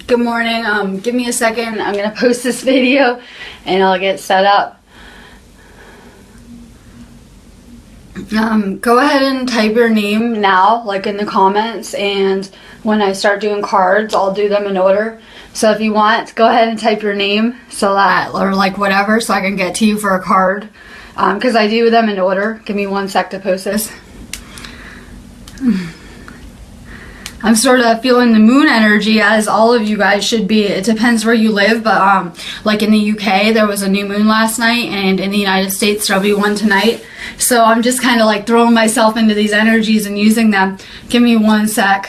Good morning. Give me a second. I'm gonna post this video and I'll get set up. Go ahead and type your name now, like in the comments, and when I start doing cards, I'll do them in order. So if you want, go ahead and type your name so that, or like whatever, so I can get to you for a card. Because I do them in order. Give me 1 sec to post this. I'm sort of feeling the moon energy, as all of you guys should be. It depends where you live, but like in the UK, there was a new moon last night, and in the United States, there'll be one tonight. So I'm just kind of like throwing myself into these energies and using them. Give me 1 sec.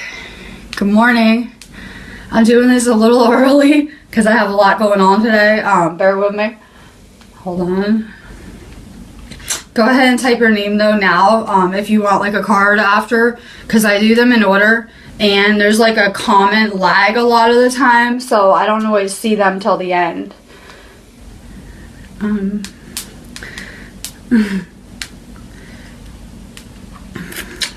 Good morning. I'm doing this a little early because I have a lot going on today. Bear with me. Hold on. Go ahead and type your name though now if you want like a card after, because I do them in order. And there's like a comment lag a lot of the time, so I don't always see them till the end.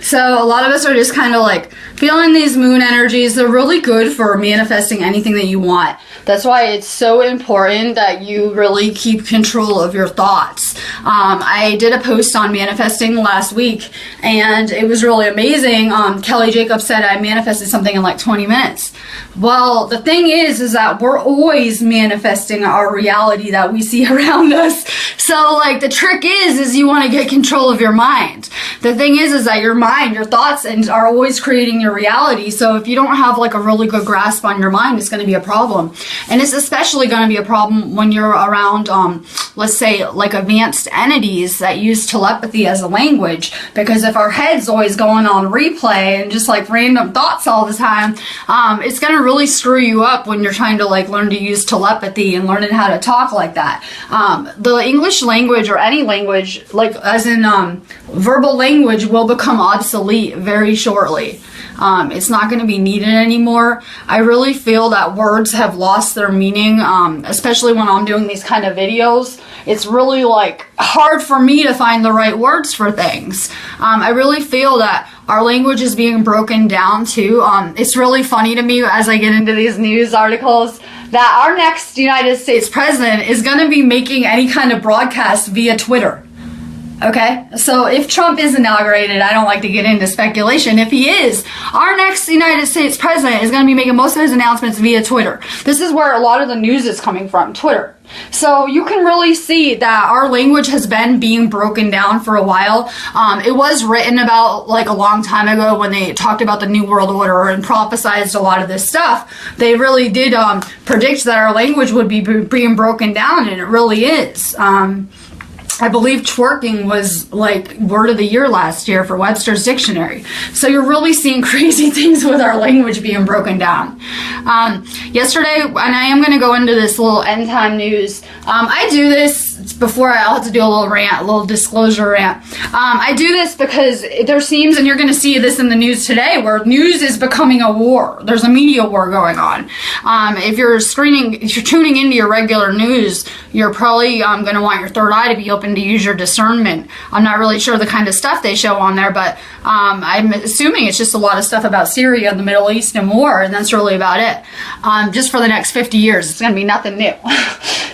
So a lot of us are just kind of like feeling these moon energies. They're really good for manifesting anything that you want. That's why it's so important that you really keep control of your thoughts. I did a post on manifesting last week, and it was really amazing. Kelly Jacobs said I manifested something in like 20 minutes. Well, the thing is that we're always manifesting our reality that we see around us. So like the trick is you want to get control of your mind. The thing is that your mind, your thoughts are always creating your reality. So if you don't have like a really good grasp on your mind, it's going to be a problem. And it's especially going to be a problem when you're around, let's say, like advanced entities that use telepathy as a language. Because if our head's always going on replay and just like random thoughts all the time, it's going to really screw you up when you're trying to like learn to use telepathy and learning how to talk like that. The English language, or any language, like as in verbal language, will become obsolete very shortly. It's not going to be needed anymore. I really feel that words have lost their meaning, especially when I'm doing these kind of videos. It's really like hard for me to find the right words for things. I really feel that our language is being broken down too. It's really funny to me as I get into these news articles that our next United States president is going to be making any kind of broadcast via Twitter. Okay, so if Trump is inaugurated, I don't like to get into speculation. If he is, our next United States president is going to be making most of his announcements via Twitter. This is where a lot of the news is coming from, Twitter. So you can really see that our language has been being broken down for a while. It was written about like a long time ago when they talked about the New World Order and prophesized a lot of this stuff. They really did predict that our language would be being broken down, and it really is. I believe twerking was like word of the year last year for Webster's dictionary. So you're really seeing crazy things with our language being broken down. Yesterday, and I am going to go into this little end time news. I do this before I'll have to do a little rant, a little disclosure rant. I do this because there seems, and you're going to see this in the news today, where news is becoming a war. There's a media war going on. If you're tuning into your regular news, you're probably going to want your third eye to be open to use your discernment. I'm not really sure the kind of stuff they show on there, but I'm assuming it's just a lot of stuff about Syria, the Middle East, and war, and that's really about it. Just for the next 50 years, it's going to be nothing new.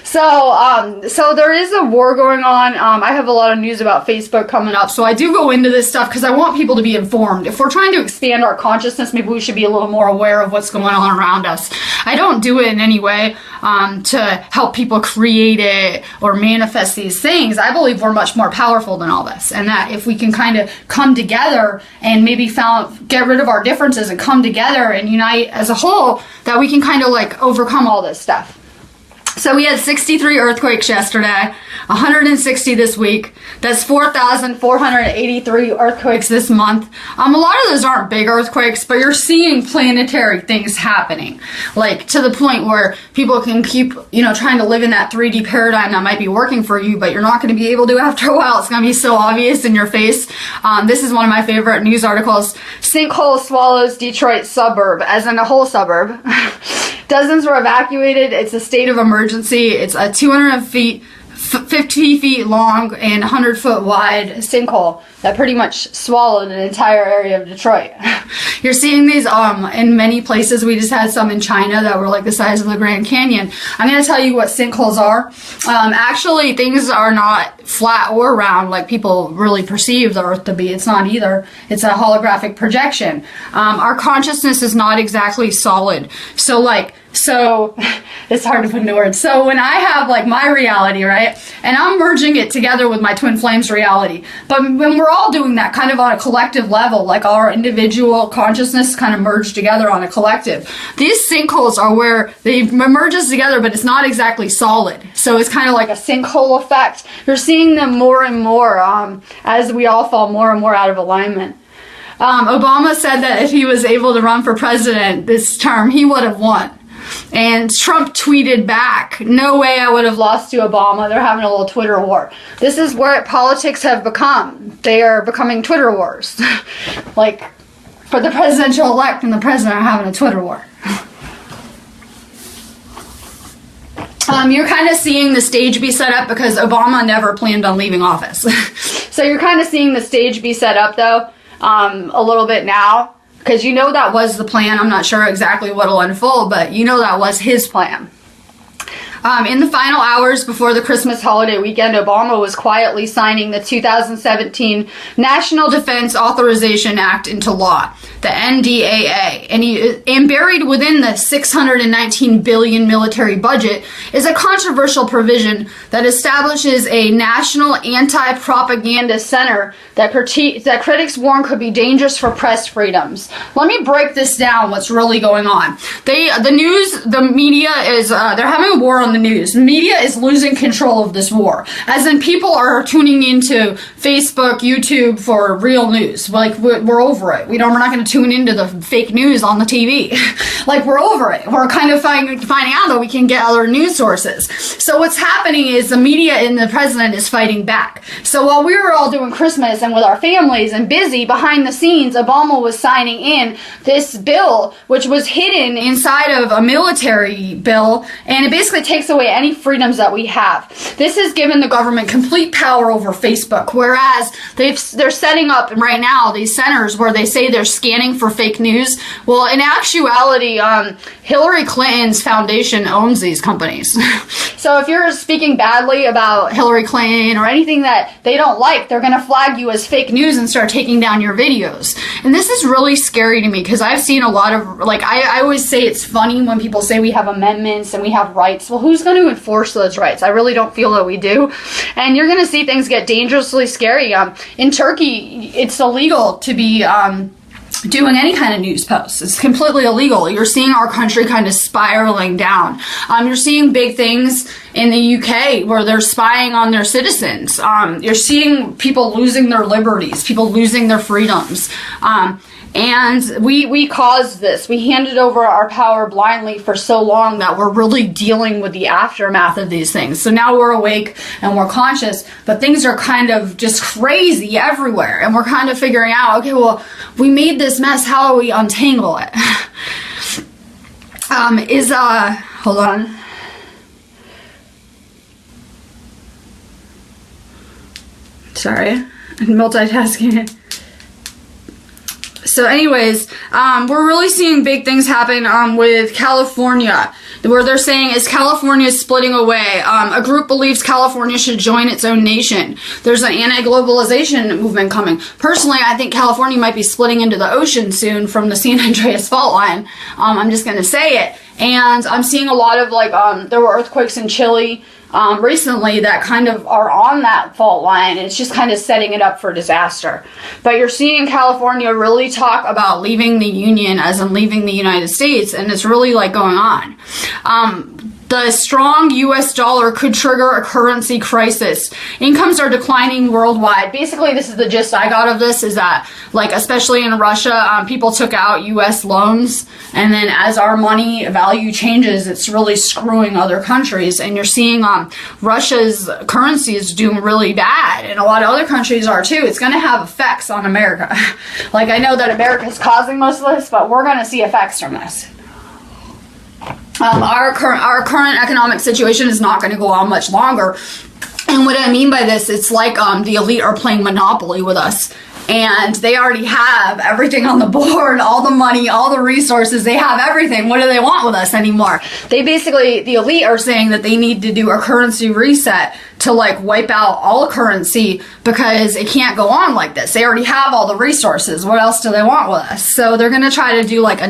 So there is a war going on. I have a lot of news about Facebook coming up, so I do go into this stuff because I want people to be informed. If we're trying to expand our consciousness, maybe we should be a little more aware of what's going on around us. I don't do it in any way to help people create it or manifest these things. I believe we're much more powerful than all this, and that if we can kind of come together and maybe get rid of our differences and come together and unite as a whole, that we can kind of like overcome all this stuff. So we had 63 earthquakes yesterday, 160 this week. That's 4,483 earthquakes this month. A lot of those aren't big earthquakes, but you're seeing planetary things happening. Like to the point where people can keep, trying to live in that 3D paradigm that might be working for you, but you're not going to be able to after a while. It's going to be so obvious in your face. This is one of my favorite news articles. Sinkhole swallows Detroit suburb, as in a whole suburb. Dozens were evacuated. It's a state of emergency. It's a 200 feet 50 feet long and 100-foot wide sinkhole that pretty much swallowed an entire area of Detroit. You're seeing these in many places. We just had some in China that were like the size of the Grand Canyon. I'm going to tell you what sinkholes are. Actually, things are not flat or round like people really perceive the Earth to be. It's not either. It's a holographic projection. Our consciousness is not exactly solid. So it's hard to put into words. So when I have like my reality, right, and I'm merging it together with my twin flames reality, but when we're all doing that kind of on a collective level, like our individual consciousness kind of merged together on a collective, these sinkholes are where they merges together, but it's not exactly solid. So it's kind of like a sinkhole effect. You're seeing them more and more as we all fall more and more out of alignment. Obama said that if he was able to run for president this term, he would have won. And Trump tweeted back, "No way I would have lost to Obama." They're having a little Twitter war. This is where politics have become. They are becoming Twitter wars. Like, for the presidential elect and the president are having a Twitter war. You're kind of seeing the stage be set up because Obama never planned on leaving office. So you're kind of seeing the stage be set up, though, a little bit now. Because you know that was the plan. I'm not sure exactly what will unfold, but you know that was his plan. In the final hours before the Christmas holiday weekend, Obama was quietly signing the 2017 National Defense Authorization Act into law, the NDAA. And buried within the $619 billion military budget is a controversial provision that establishes a national anti-propaganda center that critics warn could be dangerous for press freedoms. Let me break this down, what's really going on. The media is, they're having a war on the news. The media is losing control of this war. As in, people are tuning into Facebook, YouTube for real news. Like, we're over it. We're not going to tune into the fake news on the TV. Like, we're over it. We're kind of finding out that we can get other news sources. So what's happening is the media and the president is fighting back. So while we were all doing Christmas and with our families and busy behind the scenes, Obama was signing in this bill, which was hidden inside of a military bill, and it basically takes away any freedoms that we have. This has given the government complete power over Facebook, whereas they're setting up right now these centers where they say they're scanning for fake news. Well, in actuality, Hillary Clinton's foundation owns these companies. So if you're speaking badly about Hillary Clinton or anything that they don't like, they're going to flag you as fake news and start taking down your videos. And this is really scary to me because I've seen a lot of, like, I always say it's funny when people say we have amendments and we have rights. Well, who's going to enforce those rights? I really don't feel that we do. And you're going to see things get dangerously scary. In Turkey, it's illegal to be doing any kind of news posts. It's completely illegal. You're seeing our country kind of spiraling down. You're seeing big things in the UK where they're spying on their citizens. You're seeing people losing their liberties, people losing their freedoms. And we caused this. We handed over our power blindly for so long that we're really dealing with the aftermath of these things. So now we're awake and we're conscious, but things are kind of just crazy everywhere. And we're kind of figuring out, okay, well, we made this mess. How do we untangle it? Hold on. Sorry, I'm multitasking. So anyways, we're really seeing big things happen with California, where they're saying, is California splitting away? A group believes California should join its own nation. There's an anti-globalization movement coming. Personally, I think California might be splitting into the ocean soon from the San Andreas fault line. I'm just going to say it. And I'm seeing a lot of, like, there were earthquakes in Chile recently that kind of are on that fault line. It's just kind of setting it up for disaster. But you're seeing California really talk about leaving the Union, as in leaving the United States, and it's really like going on. The strong US dollar could trigger a currency crisis. Incomes are declining worldwide. Basically, this is the gist I got of this, is that, like, especially in Russia, people took out US loans, and then as our money value changes, it's really screwing other countries. And you're seeing Russia's currency is doing really bad, and a lot of other countries are too. It's going to have effects on America. Like, I know that America is causing most of this, but we're going to see effects from this. Our current economic situation is not going to go on much longer. And what I mean by this, it's like the elite are playing Monopoly with us. And they already have everything on the board, all the money, all the resources. They have everything. What do they want with us anymore? They basically, the elite are saying that they need to do a currency reset to like wipe out all currency because it can't go on like this. They already have all the resources. What else do they want with us? So they're going to try to do like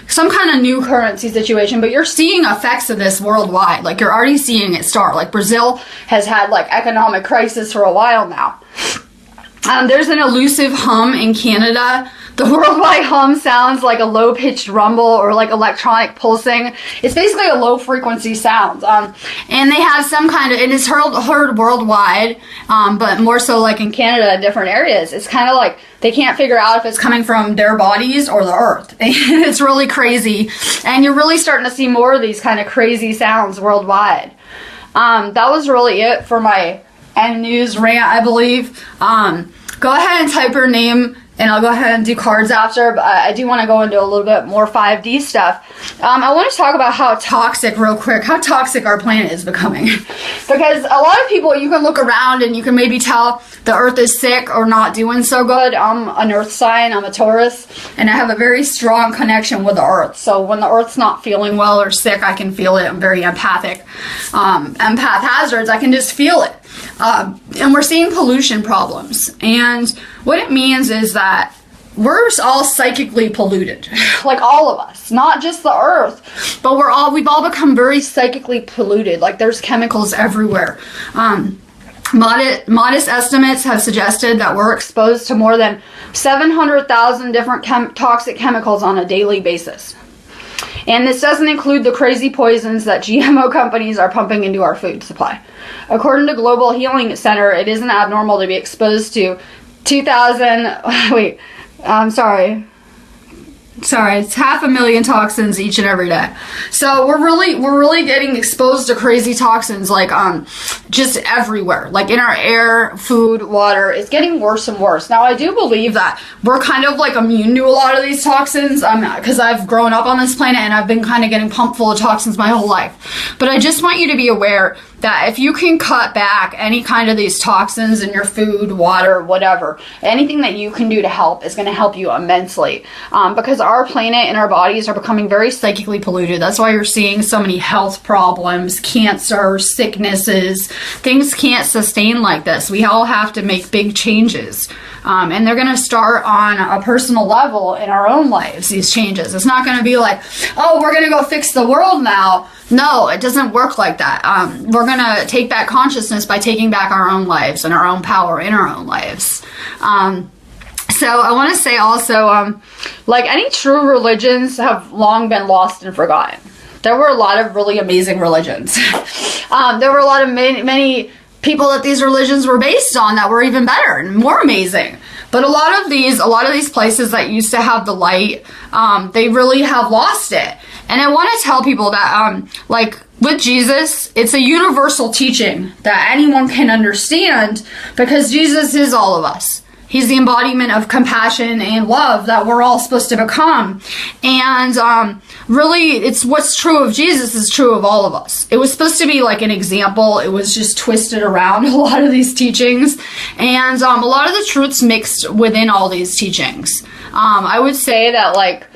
some kind of new currency situation, but you're seeing effects of this worldwide. Like you're already seeing it start. Like Brazil has had like economic crisis for a while now. There's an elusive hum in Canada. The worldwide hum sounds like a low-pitched rumble or like electronic pulsing. It's basically a low-frequency sound. And they have some kind of, and it's heard worldwide, but more so like in Canada in different areas. It's kind of like they can't figure out if it's coming from their bodies or the earth. It's really crazy. And you're really starting to see more of these kind of crazy sounds worldwide. That was really it for my end news rant, I believe. Go ahead and type your name, and I'll go ahead and do cards after, but I do want to go into a little bit more 5D stuff. I want to talk about how toxic, real quick, how toxic our planet is becoming. Because a lot of people, you can look around and you can maybe tell the earth is sick or not doing so good. I'm an earth sign, I'm a Taurus, and I have a very strong connection with the earth. So when the earth's not feeling well or sick, I can feel it. I'm very empathic. Empath hazards, I can just feel it. And we're seeing pollution problems. And what it means is that we're all psychically polluted. Like all of us. Not just the earth. But we've all become very psychically polluted. Like there's chemicals everywhere. Modest estimates have suggested that we're exposed to more than 700,000 different toxic chemicals on a daily basis. And this doesn't include the crazy poisons that GMO companies are pumping into our food supply. According to Global Healing Center, it isn't abnormal to be exposed to 2,000, it's 500,000 toxins each and every day. So we're really getting exposed to crazy toxins, like just everywhere, like in our air, food, water. It's getting worse and worse. Now I do believe that we're kind of like immune to a lot of these toxins, because I've grown up on this planet and I've been kind of getting pumped full of toxins my whole life. But I just want you to be aware that if you can cut back any kind of these toxins in your food, water, whatever, anything that you can do to help is going to help you immensely. Because our planet and our bodies are becoming very psychically polluted. That's why you're seeing so many health problems, cancer, sicknesses. Things can't sustain like this. We all have to make big changes. And they're going to start on a personal level in our own lives, these changes. It's not going to be like, oh, we're going to go fix the world now. No, it doesn't work like that. We're going to take back consciousness by taking back our own lives and our own power in our own lives. So I want to say also, like any true religions have long been lost and forgotten. There were a lot of really amazing religions. There were a lot of many people that these religions were based on that were even better and more amazing. But a lot of these places that used to have the light, they really have lost it. And I want to tell people that, like with Jesus, it's a universal teaching that anyone can understand because Jesus is all of us. He's the embodiment of compassion and love that we're all supposed to become. And really, it's what's true of Jesus is true of all of us. It was supposed to be like an example. It was just twisted around a lot of these teachings. And a lot of the truths mixed within all these teachings. I would say that, like,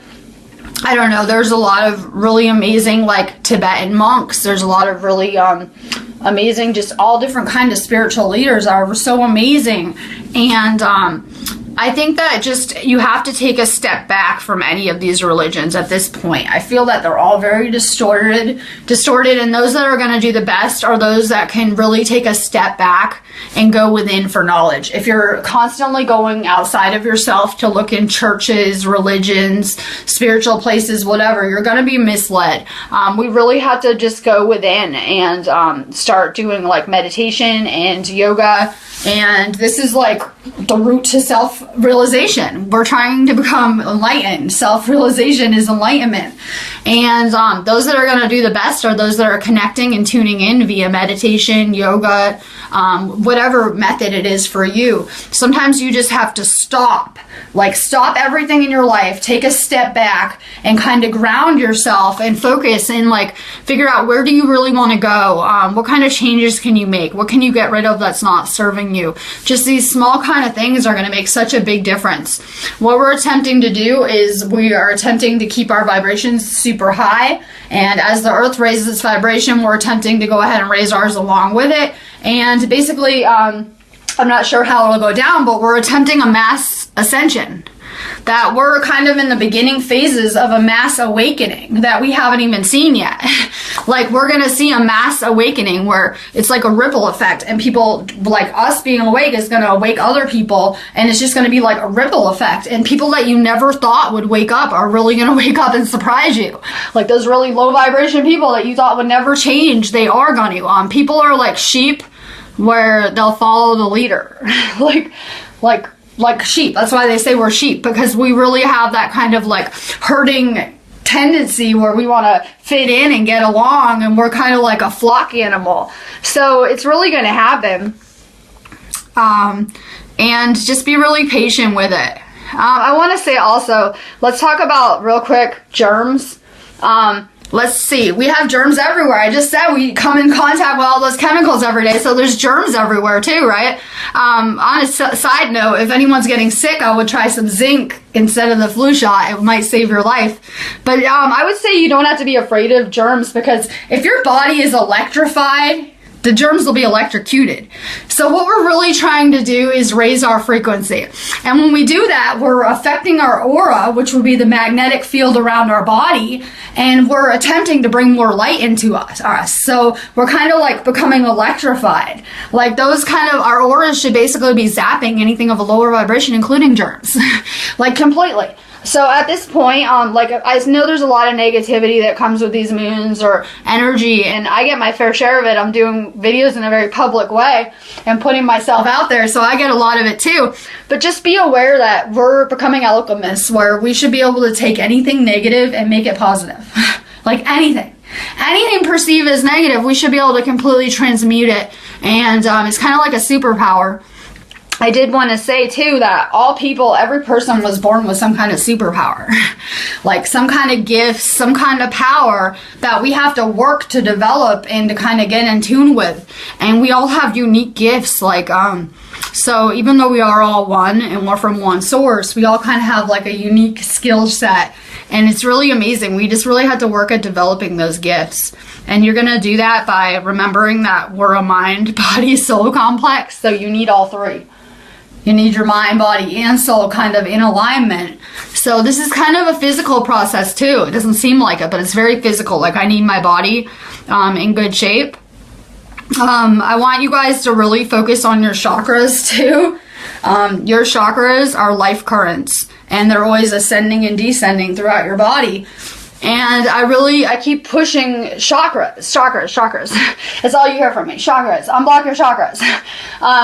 I don't know, there's a lot of really amazing, like, Tibetan monks. There's a lot of really amazing, just all different kind of spiritual leaders are so amazing. And I think that just you have to take a step back from any of these religions at this point. I feel that they're all very distorted, and those that are going to do the best are those that can really take a step back and go within for knowledge. If you're constantly going outside of yourself to look in churches, religions, spiritual places, whatever, you're going to be misled. We really have to just go within and start doing like meditation and yoga. And this is like the route to self-realization. We're trying to become enlightened. Self-realization is enlightenment. And those that are going to do the best are those that are connecting and tuning in via meditation, yoga, whatever method it is for you. Sometimes you just have to stop everything in your life, take a step back and kind of ground yourself and focus and like figure out, where do you really want to go? What kind of changes can you make? What can you get rid of that's not serving you? Just these small kind of things are going to make such a big difference. What we're attempting to do is we are attempting to keep our vibrations super high, and as the earth raises its vibration, we're attempting to go ahead and raise ours along with it. And basically, I'm not sure how it'll go down, but we're attempting a mass ascension. That we're kind of in the beginning phases of a mass awakening that we haven't even seen yet. Like, we're going to see a mass awakening where it's like a ripple effect, and people like us being awake is going to awake other people, and it's just going to be like a ripple effect, and people that you never thought would wake up are really going to wake up and surprise you. Like those really low vibration people that you thought would never change, they are going to. People are like sheep where they'll follow the leader. like sheep. That's why they say we're sheep, because we really have that kind of like herding tendency where we want to fit in and get along, and we're kind of like a flock animal. So it's really going to happen. And just be really patient with it. I want to say also, let's talk about real quick germs. Let's see, we have germs everywhere. I just said we come in contact with all those chemicals every day, so there's germs everywhere too, right? On a side note, if anyone's getting sick, I would try some zinc instead of the flu shot. It might save your life. But I would say you don't have to be afraid of germs, because if your body is electrified, the germs will be electrocuted. So what we're really trying to do is raise our frequency. And when we do that, we're affecting our aura, which would be the magnetic field around our body, and we're attempting to bring more light into us. So we're kind of like becoming electrified. Like those kind of, our auras should basically be zapping anything of a lower vibration, including germs, like completely. So at this point, like I know there's a lot of negativity that comes with these moons or energy, and I get my fair share of it. I'm doing videos in a very public way and putting myself out there, so I get a lot of it too. But just be aware that we're becoming alchemists, where we should be able to take anything negative and make it positive. Like anything perceived as negative, we should be able to completely transmute it, and it's kind of like a superpower. I did want to say too that all people, every person was born with some kind of superpower, like some kind of gift, some kind of power that we have to work to develop and to kind of get in tune with. And we all have unique gifts, like, so even though we are all one and we're from one source, we all kind of have like a unique skill set, and it's really amazing. We just really have to work at developing those gifts. And you're going to do that by remembering that we're a mind, body, soul complex. So you need all three. You need your mind, body, and soul kind of in alignment. So this is kind of a physical process too. It doesn't seem like it, but it's very physical. Like I need my body in good shape. I want you guys to really focus on your chakras too. Your chakras are life currents, and they're always ascending and descending throughout your body. And I keep pushing chakras. That's all you hear from me. Chakras. Unblock your chakras.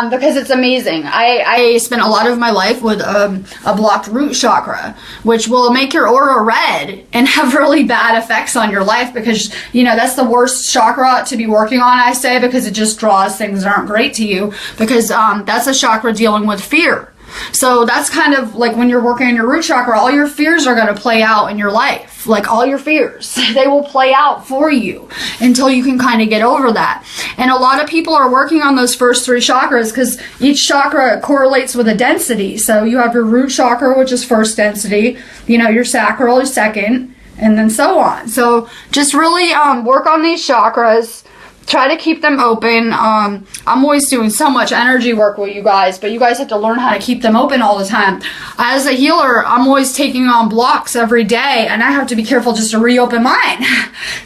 Because it's amazing. I spent a lot of my life with a blocked root chakra, which will make your aura red and have really bad effects on your life, because, you know, that's the worst chakra to be working on, I say, because it just draws things that aren't great to you, because that's a chakra dealing with fear. So that's kind of like when you're working on your root chakra, all your fears are going to play out in your life. Like all your fears, they will play out for you until you can kind of get over that. And a lot of people are working on those first three chakras because each chakra correlates with a density. So you have your root chakra, which is first density, you know, your sacral is second, and then so on. So just really work on these chakras. Try to keep them open. I'm always doing so much energy work with you guys, but you guys have to learn how to keep them open all the time. As a healer, I'm always taking on blocks every day, and I have to be careful just to reopen mine.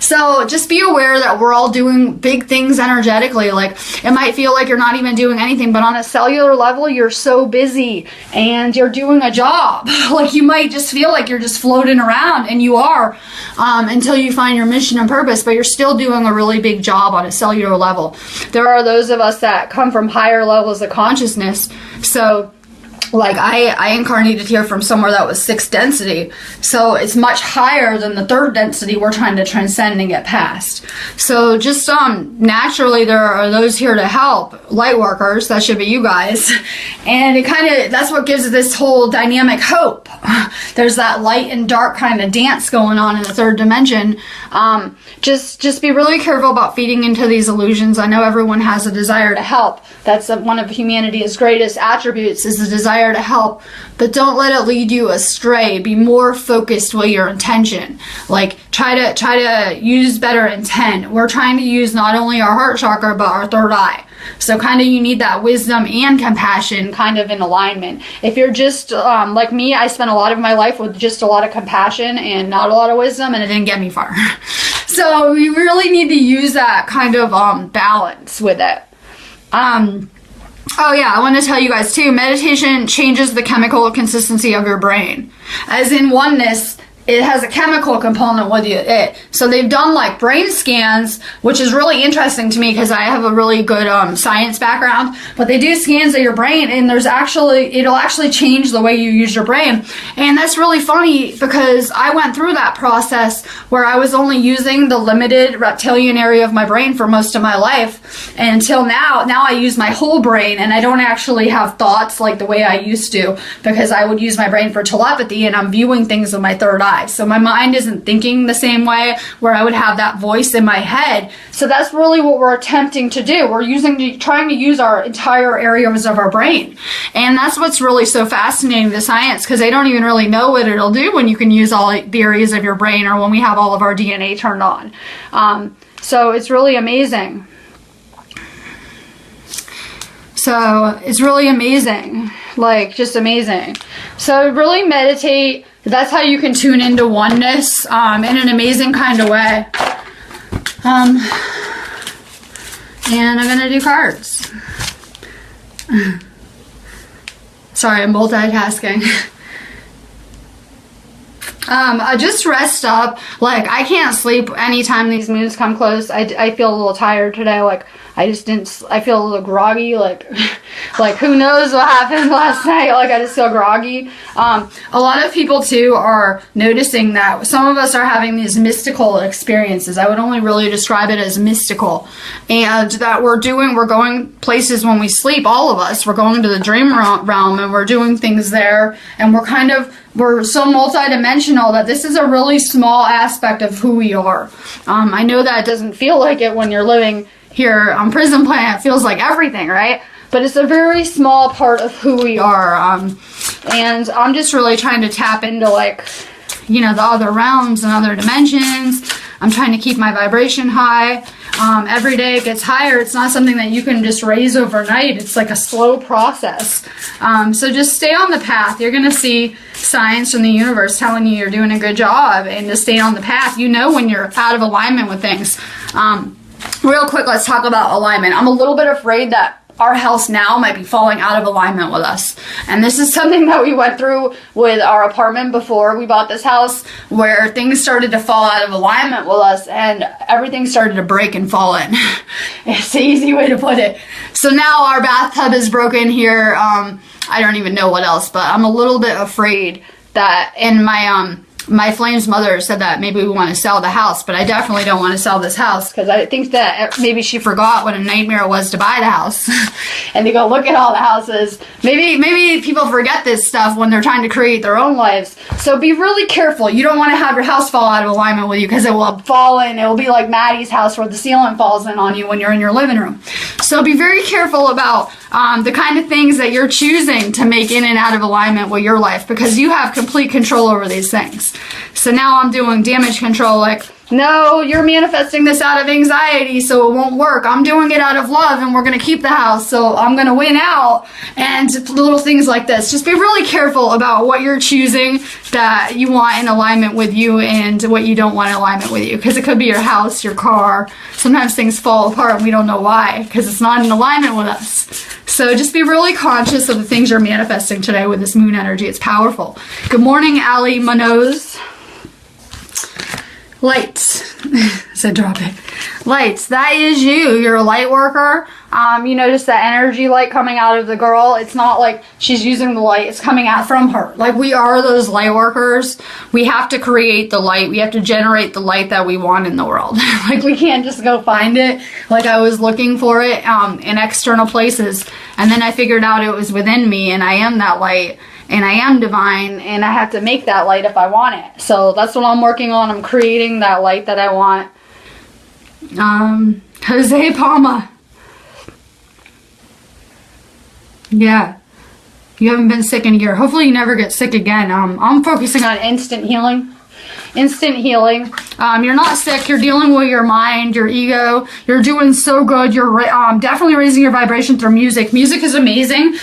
So just be aware that we're all doing big things energetically. Like, it might feel like you're not even doing anything, but on a cellular level, you're so busy and you're doing a job. Like, you might just feel like you're just floating around, and you are, until you find your mission and purpose, but you're still doing a really big job on a cellular level. There are those of us that come from higher levels of consciousness, so like I incarnated here from somewhere that was 6th density, so it's much higher than the 3rd density we're trying to transcend and get past. So just naturally there are those here to help, light workers. That should be you guys. And it kind of, that's what gives this whole dynamic hope. There's that light and dark kind of dance going on in the 3rd dimension. Just be really careful about feeding into these illusions. I know everyone has a desire to help. That's one of humanity's greatest attributes, is the desire to help, but don't let it lead you astray. Be more focused with your intention. Like try to use better intent. We're trying to use not only our heart chakra but our 3rd eye. So kind of you need that wisdom and compassion kind of in alignment. If you're just like me, I spent a lot of my life with just a lot of compassion and not a lot of wisdom, and it didn't get me far. So we really need to use that kind of balance with it. Oh yeah, I want to tell you guys too, meditation changes the chemical consistency of your brain. As in oneness, it has a chemical component with it. So they've done like brain scans, which is really interesting to me because I have a really good science background. But they do scans of your brain, and it'll actually change the way you use your brain. And that's really funny because I went through that process where I was only using the limited reptilian area of my brain for most of my life. And until now I use my whole brain, and I don't actually have thoughts like the way I used to, because I would use my brain for telepathy, and I'm viewing things with my 3rd eye. So my mind isn't thinking the same way where I would have that voice in my head. So that's really what we're attempting to do. We're trying to use our entire areas of our brain. And that's what's really so fascinating to science, because they don't even really know what it'll do when you can use all the areas of your brain, or when we have all of our DNA turned on. So it's really amazing. So it's really amazing, like just amazing. So really meditate. That's how you can tune into oneness in an amazing kind of way. And I'm going to do cards. Sorry, I'm multitasking. I just rest up. Like, I can't sleep anytime these moons come close. I feel a little tired today. Like, I feel a little groggy. Like who knows what happened last night. Like, I just feel groggy. A lot of people too are noticing that some of us are having these mystical experiences. I would only really describe it as mystical. And that we're going places when we sleep, all of us. We're going to the dream realm, and we're doing things there, and we're so multidimensional that this is a really small aspect of who we are. I know that it doesn't feel like it when you're living here on Prison Planet. It feels like everything, right? But it's a very small part of who we are. And I'm just really trying to tap into, like, the other realms and other dimensions. I'm trying to keep my vibration high. Every day it gets higher. It's not something that you can just raise overnight. It's like a slow process. So just stay on the path. You're going to see signs from the universe telling you you're doing a good job, and to stay on the path. You know when you're out of alignment with things. Real quick, let's talk about alignment. I'm a little bit afraid that our house now might be falling out of alignment with us. And this is something that we went through with our apartment before we bought this house, where things started to fall out of alignment with us and everything started to break and fall in. It's the easy way to put it. So now our bathtub is broken here. I don't even know what else, but I'm a little bit afraid that, and my Flame's mother said that maybe we want to sell the house, but I definitely don't want to sell this house, because I think that maybe she forgot what a nightmare it was to buy the house and to go look at all the houses. Maybe people forget this stuff when they're trying to create their own lives. So be really careful. You don't want to have your house fall out of alignment with you, because it will fall in. It will be like Maddie's house, where the ceiling falls in on you when you're in your living room. So be very careful about the kind of things that you're choosing to make in and out of alignment with your life, because you have complete control over these things. So now I'm doing damage control, like, no, you're manifesting this out of anxiety, so it won't work. I'm doing it out of love, and we're going to keep the house, so I'm going to win out. And little things like this. Just be really careful about what you're choosing that you want in alignment with you, and what you don't want in alignment with you. Because it could be your house, your car. Sometimes things fall apart and we don't know why, because it's not in alignment with us. So just be really conscious of the things you're manifesting today with this moon energy. It's powerful. Good morning, Ali Manoz. Light. So drop it. Lights, that is you. You're a light worker. You notice that energy light coming out of the girl. It's not like she's using the light. It's coming out from her. Like, we are those light workers. We have to create the light. We have to generate the light that we want in the world. Like, we can't just go find it. Like, I was looking for it in external places. And then I figured out it was within me, and I am that light. And I am divine, and I have to make that light if I want it. So that's what I'm working on. I'm creating that light that I want. Jose Palma. Yeah. You haven't been sick in a year. Hopefully you never get sick again. I'm focusing on instant healing. Instant healing. You're not sick. You're dealing with your mind, your ego. You're doing so good. You're definitely raising your vibration through music. Music is amazing.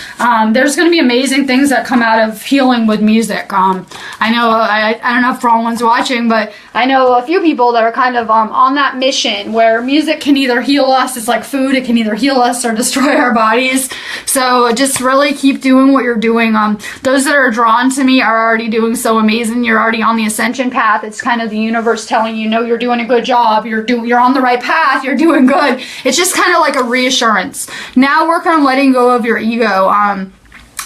There's going to be amazing things that come out of healing with music. I know, I don't know if anyone's watching, but I know a few people that are kind of on that mission where music can either heal us. It's like food. It can either heal us or destroy our bodies. So just really keep doing what you're doing. Those that are drawn to me are already doing so amazing. You're already on the ascension path. It's kind of the universe telling you, no, you're doing a good job. You're on the right path. You're doing good. It's just kind of like a reassurance. Now work on letting go of your ego.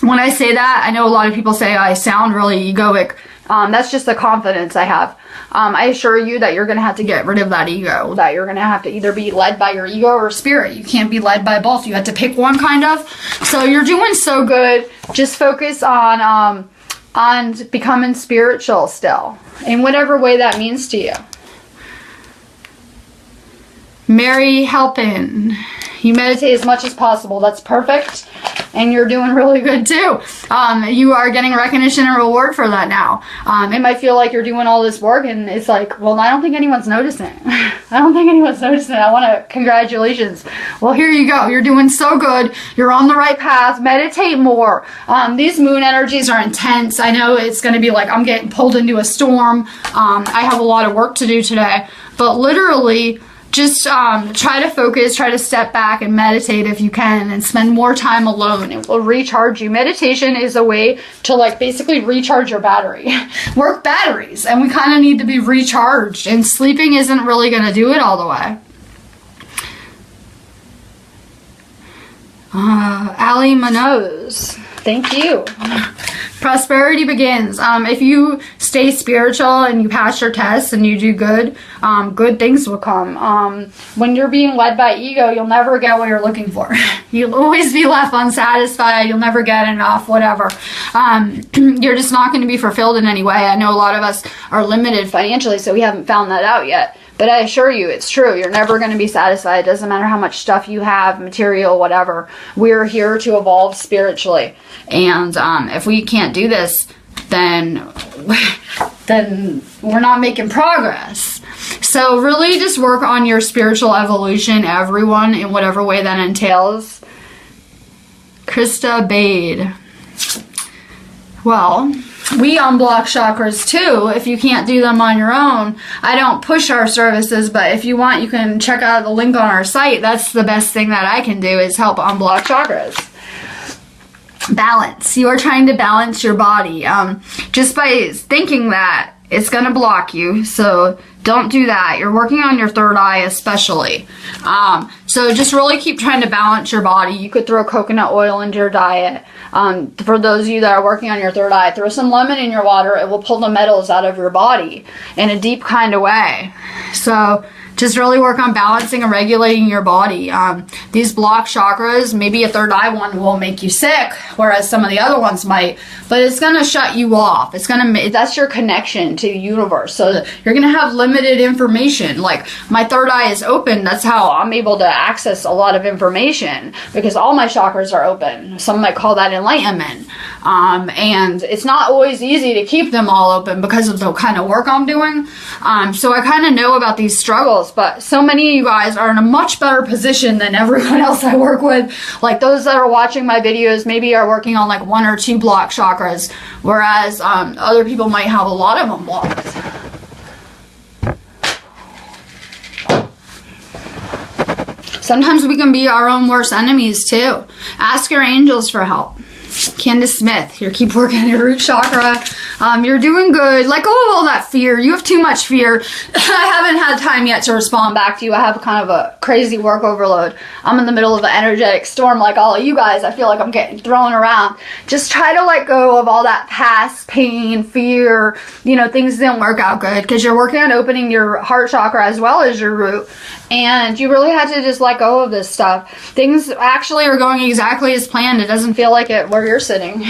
When I say that, I know a lot of people say I sound really egoic. That's just the confidence I have. I assure you that you're going to have to get rid of that ego, that you're going to have to either be led by your ego or spirit. You can't be led by both. You have to pick one, kind of. So you're doing so good. Just focus on becoming spiritual still, in whatever way that means to you. Mary Helpin. You meditate as much as possible. That's perfect. And you're doing really good too. You are getting recognition and reward for that now. It might feel like you're doing all this work and it's like, well, I don't think anyone's noticing. I don't think anyone's noticing. I want to, congratulations. Well, here you go. You're doing so good. You're on the right path. Meditate more. These moon energies are intense. I know it's going to be like I'm getting pulled into a storm. I have a lot of work to do today. But literally, just try to focus, try to step back and meditate if you can, and spend more time alone. It will recharge you. Meditation is a way to like basically recharge your battery. Work batteries, and we kind of need to be recharged, and sleeping isn't really going to do it all the way. Ali Manoz, thank you. Prosperity begins. If you stay spiritual and you pass your tests and you do good, good things will come. When you're being led by ego, you'll never get what you're looking for. You'll always be left unsatisfied. You'll never get enough, whatever. You're just not going to be fulfilled in any way. I know a lot of us are limited financially, so we haven't found that out yet. But I assure you, it's true. You're never going to be satisfied. It doesn't matter how much stuff you have, material, whatever. We're here to evolve spiritually. And if we can't do this, then we're not making progress. So really just work on your spiritual evolution, everyone, in whatever way that entails. Krista Bade. Well, we unblock chakras too if you can't do them on your own. I don't push our services, but if you want, you can check out the link on our site. That's the best thing that I can do, is help unblock chakras. Balance. You are trying to balance your body. Just by thinking that, it's going to block you. So don't do that. You're working on your third eye especially. So just really keep trying to balance your body. You could throw coconut oil into your diet. For those of you that are working on your third eye, throw some lemon in your water. It will pull the metals out of your body in a deep kind of way. So just really work on balancing and regulating your body. These blocked chakras, maybe a third eye one will make you sick, whereas some of the other ones might, but it's going to shut you off. It's going to, that's your connection to the universe. So you're going to have limited information. Like my third eye is open. That's how I'm able to access a lot of information, because all my chakras are open. Some might call that enlightenment. And it's not always easy to keep them all open because of the kind of work I'm doing. So I kind of know about these struggles, but so many of you guys are in a much better position than everyone else I work with. Like those that are watching my videos maybe are working on like 1 or 2 block chakras, whereas other people might have a lot of them blocked. Sometimes we can be our own worst enemies too. Ask your angels for help. Candace Smith, here, keep working your root chakra. You're doing good. Let go of all that fear. You have too much fear. I haven't had time yet to respond back to you. I have kind of a crazy work overload. I'm in the middle of an energetic storm like all of you guys. I feel like I'm getting thrown around. Just try to let go of all that past pain, fear, you know, things didn't work out good, because you're working on opening your heart chakra as well as your root. And you really had to just let go of this stuff. Things actually are going exactly as planned. It doesn't feel like it where you're sitting.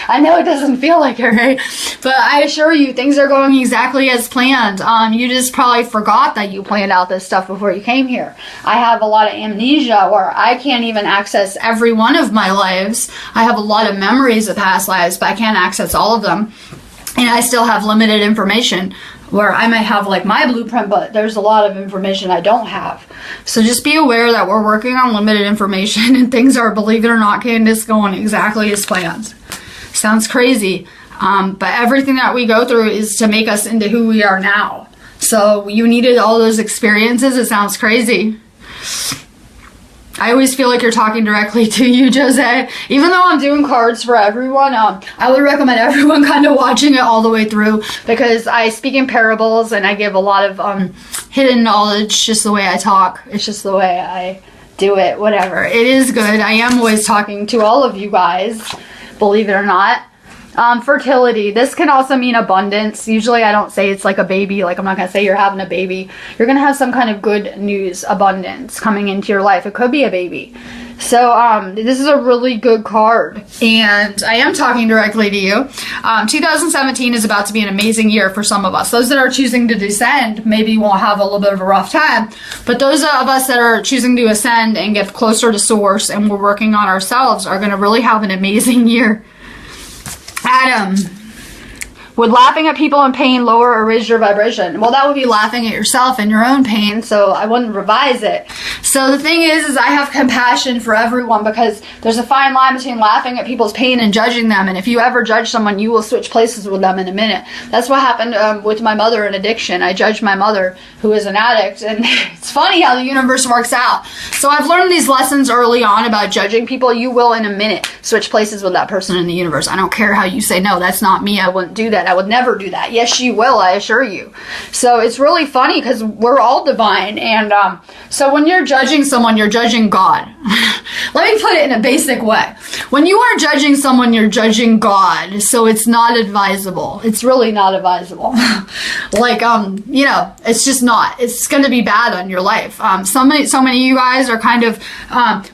I know it doesn't feel like it, right? But I assure you, things are going exactly as planned. You just probably forgot that you planned out this stuff before you came here. I have a lot of amnesia where I can't even access every one of my lives. I have a lot of memories of past lives, but I can't access all of them. And I still have limited information, where I might have like my blueprint, but there's a lot of information I don't have. So just be aware that we're working on limited information, and things are, believe it or not, Candace, going exactly as planned. Sounds crazy, but everything that we go through is to make us into who we are now. So you needed all those experiences. It sounds crazy. I always feel like you're talking directly to you, Jose. Even though I'm doing cards for everyone, I would recommend everyone kind of watching it all the way through, because I speak in parables and I give a lot of hidden knowledge, just the way I talk. It's just the way I do it, whatever. It is good. I am always talking to all of you guys, believe it or not. Fertility. This can also mean abundance. Usually I don't say it's like a baby. Like, I'm not going to say you're having a baby. You're going to have some kind of good news, abundance coming into your life. It could be a baby. So this is a really good card, and I am talking directly to you. 2017 is about to be an amazing year for some of us. Those that are choosing to descend maybe won't have a little bit of a rough time, but those of us that are choosing to ascend and get closer to source and we're working on ourselves are going to really have an amazing year. Adam, would laughing at people in pain lower or raise your vibration? Well, that would be laughing at yourself in your own pain, so I wouldn't revise it. So the thing is I have compassion for everyone, because there's a fine line between laughing at people's pain and judging them, and if you ever judge someone, you will switch places with them in a minute. That's what happened with my mother in addiction. I judged my mother, who is an addict, and it's funny how the universe works out. So I've learned these lessons early on about judging people. You will in a minute switch places with that person in the universe. I don't care how you say, no, that's not me, I wouldn't do that. I would never do that. Yes, you will, I assure you. So it's really funny, because we're all divine, and so when you're judging someone, you're judging God. Let me put it in a basic way. When you are judging someone, you're judging God, so it's not advisable. It's really not advisable. Like, you know, it's just not. It's going to be bad on your life. So many of you guys are kind of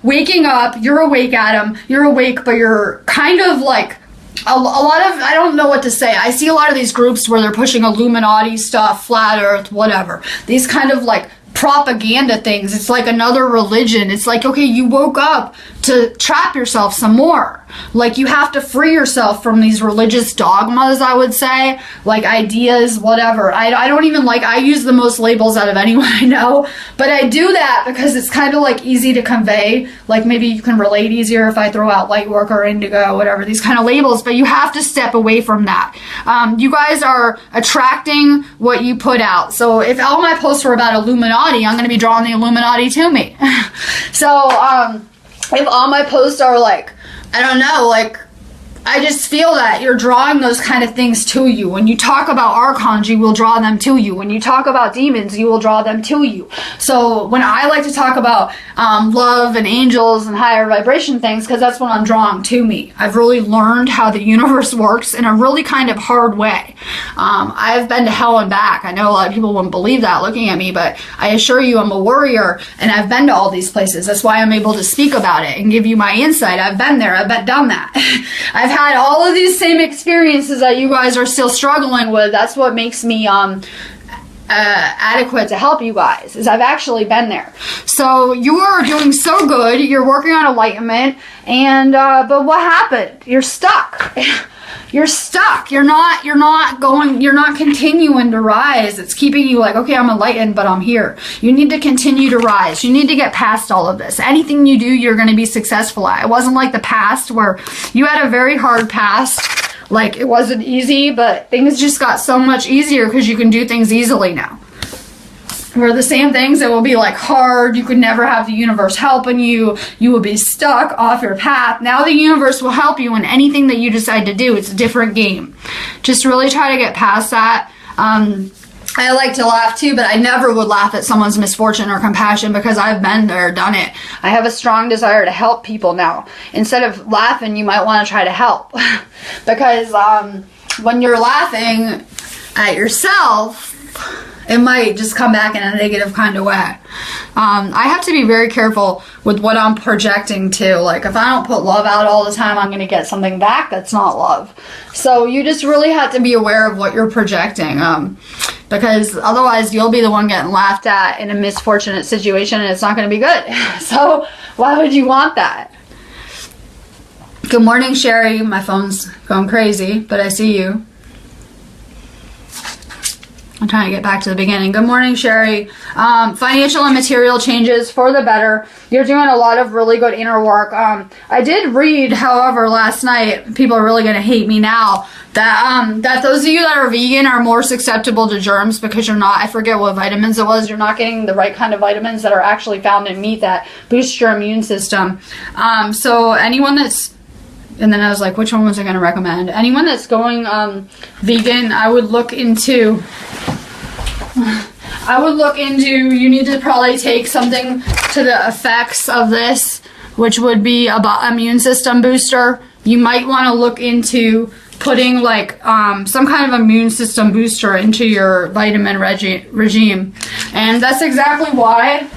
waking up. You're awake, Adam. You're awake, but you're kind of like, a lot of, I don't know what to say. I see a lot of these groups where they're pushing Illuminati stuff, flat earth, whatever. These kind of like propaganda things. It's like another religion. It's like, okay, you woke up to trap yourself some more. Like, you have to free yourself from these religious dogmas, I would say, like ideas, whatever. I don't even like, I use the most labels out of anyone I know, but I do that because it's kind of like easy to convey. Like, maybe you can relate easier if I throw out light work or indigo, whatever, these kind of labels, but you have to step away from that. You guys are attracting what you put out. So if all my posts were about Illuminati, I'm going to be drawing the Illuminati to me. So, if all my posts are like, I don't know, like, I just feel that you're drawing those kind of things to you. When you talk about archons, you will draw them to you. When you talk about demons, you will draw them to you. So when I like to talk about love and angels and higher vibration things, because that's what I'm drawing to me. I've really learned how the universe works in a really kind of hard way. I've been to hell and back. I know a lot of people wouldn't believe that looking at me, but I assure you I'm a warrior, and I've been to all these places. That's why I'm able to speak about it and give you my insight. I've been there. I've done that. I've had all of these same experiences that you guys are still struggling with. That's what makes me adequate to help you guys, is I've actually been there. So you are doing so good. You're working on enlightenment, and but what happened? You're stuck. You're stuck. You're not continuing to rise. It's keeping you like, okay, I'm enlightened, but I'm here. You need to continue to rise. You need to get past all of this. Anything you do, you're going to be successful at. It wasn't like the past where you had a very hard past. Like, it wasn't easy, but things just got so much easier because you can do things easily now. were the same things that will be like hard. You could never have the universe helping you. You will be stuck off your path. Now the universe will help you in anything that you decide to do. It's a different game. Just really try to get past that. I like to laugh too, but I never would laugh at someone's misfortune or compassion because I've been there, done it. I have a strong desire to help people now. Instead of laughing, you might want to try to help. Because when you're laughing at yourself, it might just come back in a negative kind of way. I have to be very careful with what I'm projecting too. Like if I don't put love out all the time, I'm going to get something back that's not love. So you just really have to be aware of what you're projecting. Because otherwise you'll be the one getting laughed at in a misfortunate situation and it's not going to be good. So why would you want that? Good morning, Sherry. My phone's going crazy, but I see you. I'm trying to get back to the beginning. Good morning, Sherry. Financial and material changes for the better. You're doing a lot of really good inner work. I did read, however, last night, people are really going to hate me now, that those of you that are vegan are more susceptible to germs because you're not, I forget what vitamins it was, you're not getting the right kind of vitamins that are actually found in meat that boost your immune system. So anyone that's, and then I was like, which one was I going to recommend? Anyone that's going vegan, I would look into, you need to probably take something to the effects of this, which would be a immune system booster. You might want to look into putting like some kind of immune system booster into your vitamin regime. And that's exactly why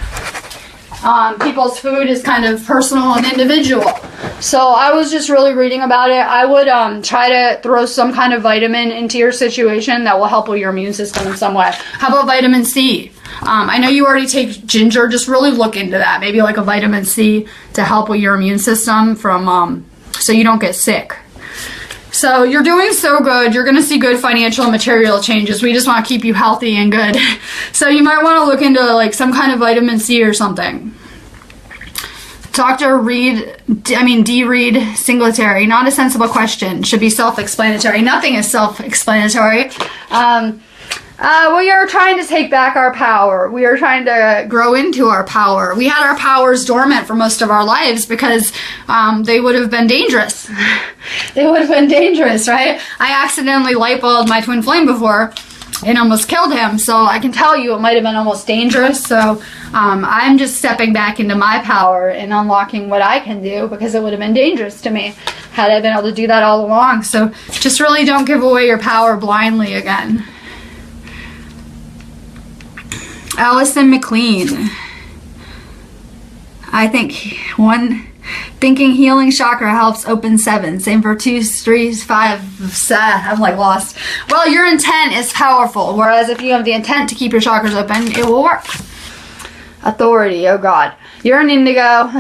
people's food is kind of personal and individual. So I was just really reading about it. I would try to throw some kind of vitamin into your situation that will help with your immune system in some way. How about vitamin C? I know you already take ginger. Just really look into that. Maybe like a vitamin C to help with your immune system from so you don't get sick. So you're doing so good. You're going to see good financial and material changes. We just want to keep you healthy and good. So you might want to look into like some kind of vitamin C or something. Dr. D. Reed Singletary, not a sensible question. Should be self-explanatory. Nothing is self-explanatory. We are trying to take back our power. We are trying to grow into our power. We had our powers dormant for most of our lives because they would have been dangerous. They would have been dangerous, right? I accidentally light bulbed my twin flame before and almost killed him. So I can tell you it might have been almost dangerous. So I'm just stepping back into my power and unlocking what I can do because it would have been dangerous to me had I been able to do that all along. So just really don't give away your power blindly again. Allison McLean. I think thinking healing chakra helps open 7. Same for 2, 3, 5. I'm like lost. Well, your intent is powerful. Whereas if you have the intent to keep your chakras open, it will work. Authority. Oh God. You're an indigo.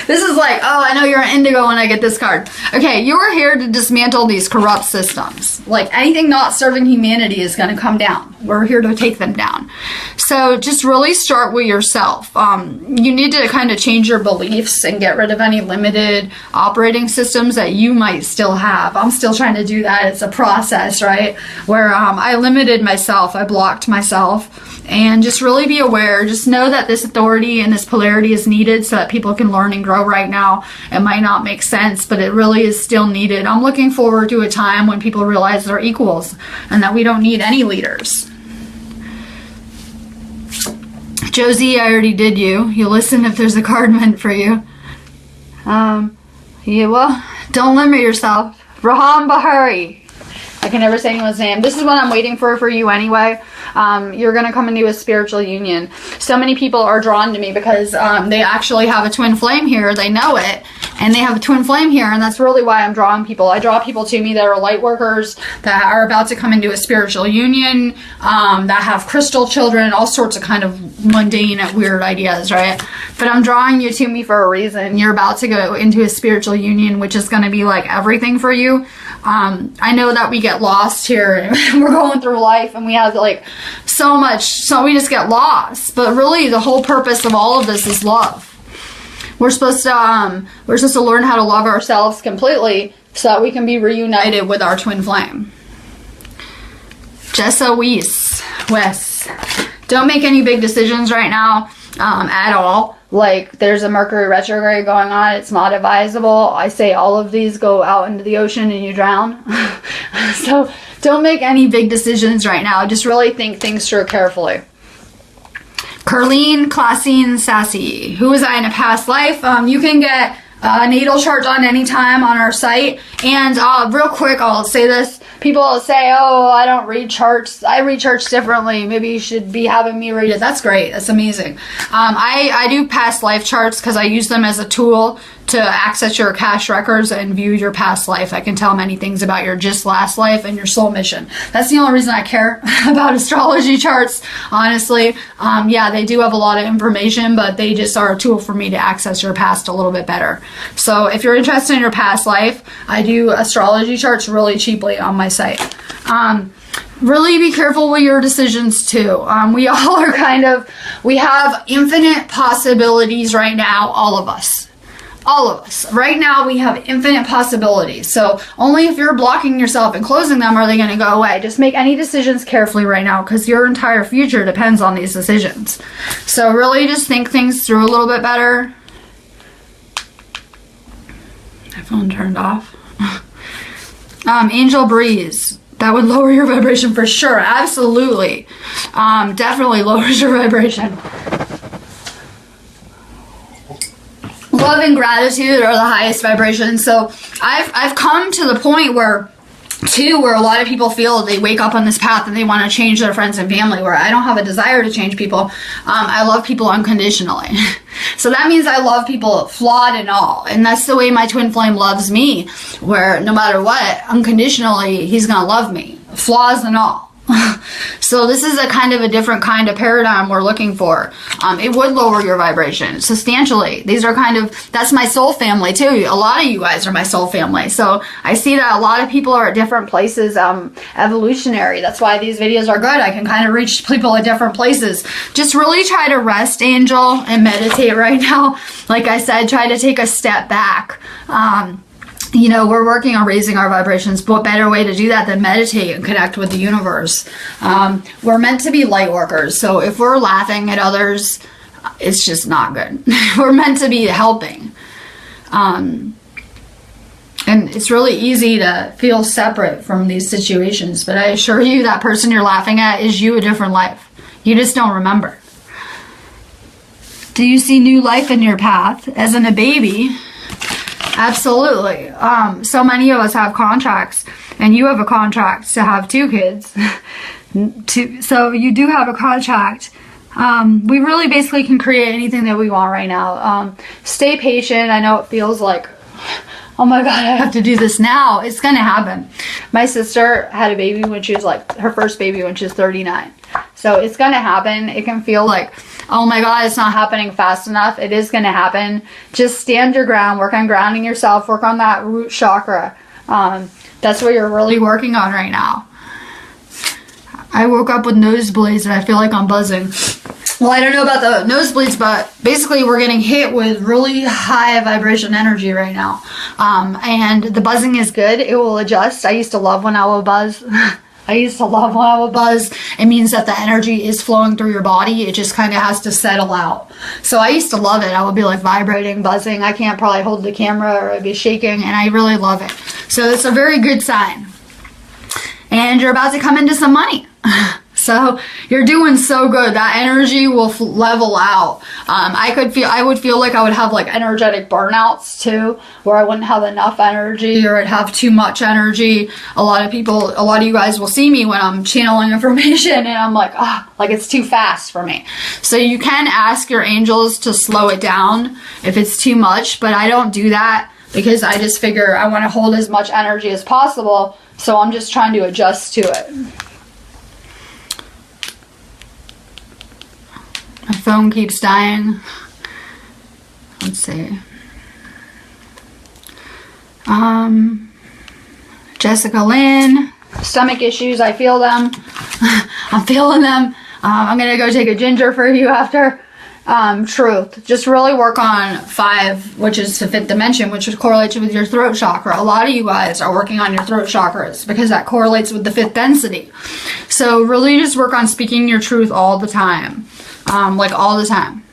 This is like, oh, I know you're an indigo when I get this card. Okay, you are here to dismantle these corrupt systems. Like anything not serving humanity is going to come down. We're here to take them down. So just really start with yourself. You need to kind of change your beliefs and get rid of any limited operating systems that you might still have. I'm still trying to do that. It's a process, right? Where I limited myself. I blocked myself. And just really be aware. Just know that this authority and this polarity is needed so that people can learn and grow right now. It might not make sense, but it really is still needed. I'm looking forward to a time when people realize they're equals and that we don't need any leaders. Josie, I already did you. You listen if there's a card meant for you. Yeah, well, don't limit yourself. Raham Bahari. I can never say anyone's name. This is what I'm waiting for you anyway. You're going to come into a spiritual union. So many people are drawn to me because they actually have a twin flame here. They know it. And they have a twin flame here. And that's really why I'm drawing people. I draw people to me that are light workers, that are about to come into a spiritual union, that have crystal children, all sorts of kind of mundane, weird ideas, right? But I'm drawing you to me for a reason. You're about to go into a spiritual union, which is going to be like everything for you. I know that we get lost here. We're going through life and we have like so much, so we just get lost. But really the whole purpose of all of this is love. We're supposed to learn how to love ourselves completely so that we can be reunited with our twin flame. Jessa Wes. Don't make any big decisions right now at all. Like, there's a Mercury retrograde going on. It's not advisable. I say all of these go out into the ocean and you drown. So don't make any big decisions right now. Just really think things through carefully. Carlene, Classy, and Sassy. Who was I in a past life? You can get a natal chart done anytime on our site. And real quick, I'll say this. People say, oh, I don't read charts. I read charts differently. Maybe you should be having me read it. That's great. That's amazing. I do past life charts because I use them as a tool to access your Akashic records and view your past life. I can tell many things about your just last life and your soul mission. That's the only reason I care about astrology charts, honestly. Yeah, they do have a lot of information, but they just are a tool for me to access your past a little bit better. So if you're interested in your past life, I do astrology charts really cheaply on my site. Really be careful with your decisions too. We all are we have infinite possibilities right now, all of us. All of us. Right now we have infinite possibilities. So only if you're blocking yourself and closing them are they going to go away. Just make any decisions carefully right now because your entire future depends on these decisions. So really just think things through a little bit better. My phone turned off. Angel Breeze. That would lower your vibration for sure. Absolutely. Definitely lowers your vibration. Love and gratitude are the highest vibration. So I've come to the point where a lot of people feel they wake up on this path and they want to change their friends and family, where I don't have a desire to change people. I love people unconditionally. So that means I love people flawed and all. And that's the way my twin flame loves me, where no matter what, unconditionally, he's going to love me, flaws and all. So this is a different kind of paradigm we're looking for. It would lower your vibration substantially. These are that's my soul family too. A lot of you guys are my soul family. So I see that a lot of people are at different places, evolutionary. That's why these videos are good. I can reach people at different places. Just really try to rest, Angel, and meditate right now. Like I said, try to take a step back. You know, we're working on raising our vibrations. What better way to do that than meditate and connect with the universe? We're meant to be light workers. So if we're laughing at others, it's just not good. We're meant to be helping. And it's really easy to feel separate from these situations. But I assure you that person you're laughing at is you a different life. You just don't remember. Do you see new life in your path? As in a baby? Absolutely. So many of us have contracts, and you have a contract to have 2 kids. So you do have a contract. We really basically can create anything that we want right now. Stay patient. I know it feels like, oh my God, I have to do this now. It's going to happen. My sister had a baby when she was her first baby when she was 39. So it's going to happen. It can feel like, oh my God, it's not happening fast enough. It is going to happen. Just stand your ground. Work on grounding yourself. Work on that root chakra. That's what you're really working on right now. I woke up with nosebleeds and I feel like I'm buzzing. Well, I don't know about the nosebleeds, but basically we're getting hit with really high vibration energy right now. And the buzzing is good. It will adjust. I used to love when I would buzz. It means that the energy is flowing through your body. It just has to settle out. So I used to love it. I would be vibrating, buzzing. I can't probably hold the camera or I'd be shaking, and I really love it. So it's a very good sign. And you're about to come into some money. So you're doing so good. That energy will level out. I would feel like I would have energetic burnouts too, where I wouldn't have enough energy or I'd have too much energy. A lot of you guys will see me when I'm channeling information and I'm like it's too fast for me. So you can ask your angels to slow it down if it's too much, but I don't do that because I just figure I want to hold as much energy as possible. So I'm just trying to adjust to it. My phone keeps dying. Let's see. Jessica Lynn. Stomach issues. I feel them. I'm feeling them. I'm going to go take a ginger for you after. Truth. Just really work on 5, which is the 5th dimension, which correlates with your throat chakra. A lot of you guys are working on your throat chakras because that correlates with the 5th density. So really just work on speaking your truth all the time. Like all the time.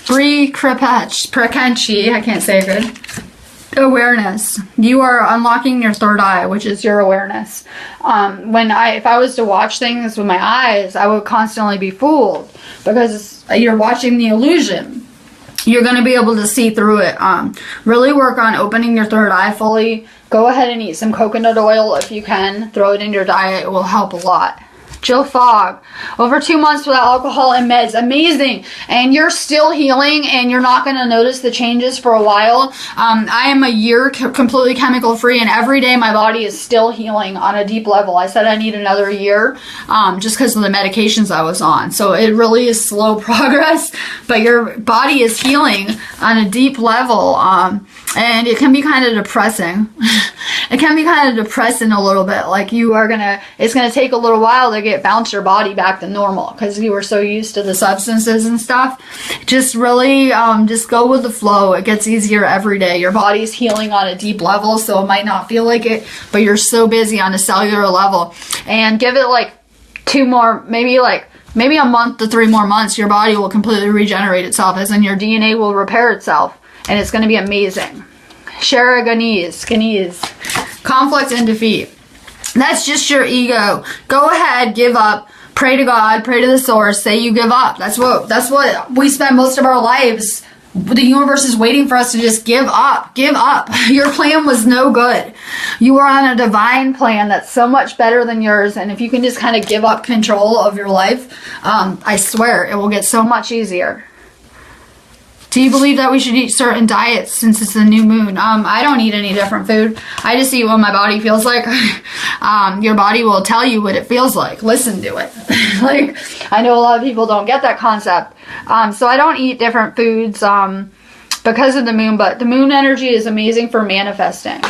Bree Prekenchi, I can't say it good. Awareness. You are unlocking your third eye, which is your awareness. If I was to watch things with my eyes, I would constantly be fooled because you're watching the illusion. You're going to be able to see through it. Really work on opening your third eye fully. Go ahead and eat some coconut oil if you can. Throw it in your diet. It will help a lot. Jill Fogg, over 2 months without alcohol and meds. Amazing. And you're still healing and you're not going to notice the changes for a while. I am a year completely chemical free and every day my body is still healing on a deep level. I said I need another year just because of the medications I was on. So it really is slow progress, but your body is healing on a deep level. And it can be kind of depressing. It can be kind of depressing a little bit. Like it's going to take a little while to bounce your body back to normal because you were so used to the substances and stuff. Just really, just go with the flow. It gets easier every day. Your body's healing on a deep level, so it might not feel like it, but you're so busy on a cellular level. And give it like 2 more, maybe a month to 3 more months, your body will completely regenerate itself, as in your DNA will repair itself. And it's going to be amazing. Shara Ganese. Conflict and defeat. That's just your ego. Go ahead, give up. Pray to God, pray to the source, say you give up. That's what we spend most of our lives. The universe is waiting for us to just give up. Give up. Your plan was no good. You are on a divine plan that's so much better than yours. And if you can just kind of give up control of your life, I swear it will get so much easier. Do you believe that we should eat certain diets since it's the new moon? I don't eat any different food. I just eat what my body feels like. Your body will tell you what it feels like. Listen to it. Like, I know a lot of people don't get that concept. So I don't eat different foods because of the moon, but the moon energy is amazing for manifesting.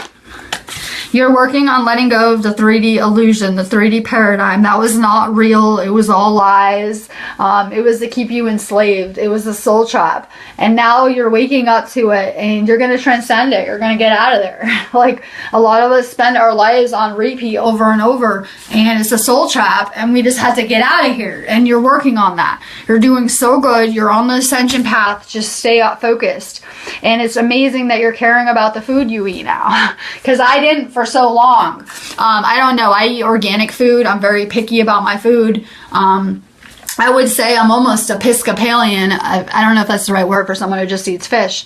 You're working on letting go of the 3D illusion, the 3D paradigm. That was not real. It was all lies. It was to keep you enslaved. It was a soul trap. And now you're waking up to it and you're going to transcend it. You're going to get out of there. Like, a lot of us spend our lives on repeat over and over, and it's a soul trap, and we just have to get out of here. And you're working on that. You're doing so good. You're on the ascension path. Just stay focused. And it's amazing that you're caring about the food you eat now. Because I didn't for so long. I don't know. I eat organic food. I'm very picky about my food. I would say I'm almost Episcopalian. I don't know if that's the right word for someone who just eats fish.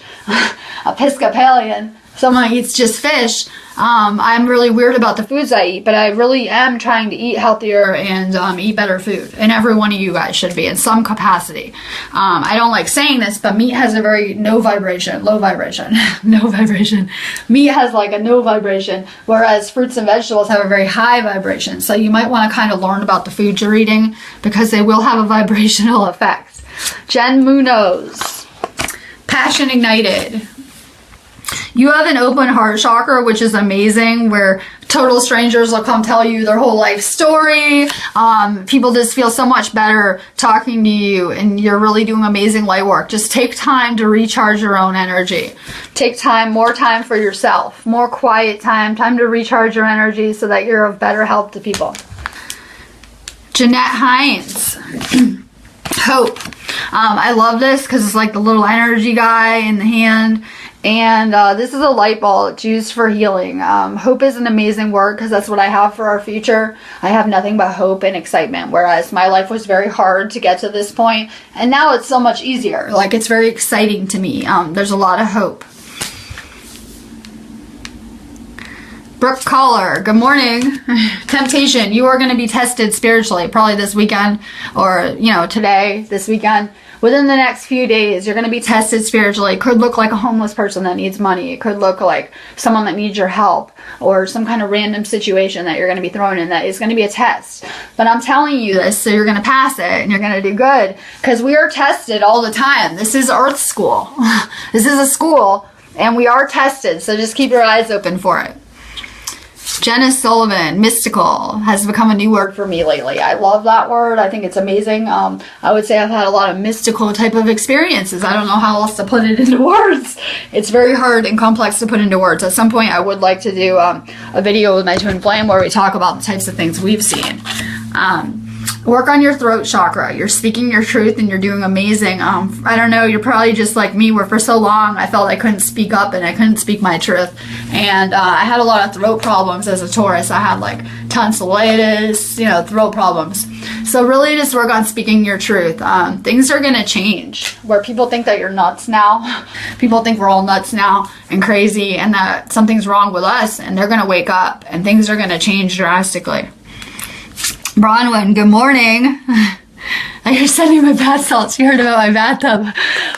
Episcopalian. Someone who eats just fish. I'm really weird about the foods I eat, but I really am trying to eat healthier and eat better food. And every one of you guys should be in some capacity. I don't like saying this, but meat has a very low vibration. No vibration. Meat has like a no vibration, whereas fruits and vegetables have a very high vibration. So you might want to kind of learn about the food you're eating because they will have a vibrational effect. Jen Munoz. Passion ignited. You have an open heart chakra, which is amazing, where total strangers will come tell you their whole life story. People just feel so much better talking to you, and you're really doing amazing light work. Just take time to recharge your own energy. Take time, more time for yourself, more quiet time to recharge your energy so that you're of better help to people. Jeanette Hines. Hope. I love this because it's like the little energy guy in the hand. And this is a light bulb. It's used for healing. Hope is an amazing word because that's what I have for our future. I have nothing but hope and excitement, whereas my life was very hard to get to this point, and now it's so much easier. Like, it's very exciting to me. There's a lot of hope. Brooke Caller, good morning. Temptation, you are going to be tested spiritually, probably this weekend, or, today, this weekend. Within the next few days, you're going to be tested spiritually. It could look like a homeless person that needs money. It could look like someone that needs your help, or some kind of random situation that you're going to be thrown in that is going to be a test. But I'm telling you this so you're going to pass it and you're going to do good, because we are tested all the time. This is Earth School. This is a school, and we are tested, so just keep your eyes open for it. Jenna Sullivan, mystical, has become a new word for me lately. I love that word. I think it's amazing. I would say I've had a lot of mystical type of experiences. I don't know how else to put it into words. It's very hard and complex to put into words. At some point, I would like to do a video with my twin flame where we talk about the types of things we've seen. Work on your throat chakra. You're speaking your truth and you're doing amazing. I don't know, you're probably just like me, where for so long I felt I couldn't speak up and I couldn't speak my truth. And I had a lot of throat problems as a Taurus. I had like tonsillitis, you know, throat problems. So really just work on speaking your truth. Things are going to change where people think that you're nuts now. People think we're all nuts now and crazy and that something's wrong with us, and they're going to wake up and things are going to change drastically. Bronwyn, good morning. You're sending my bath salts. You heard about my bathtub.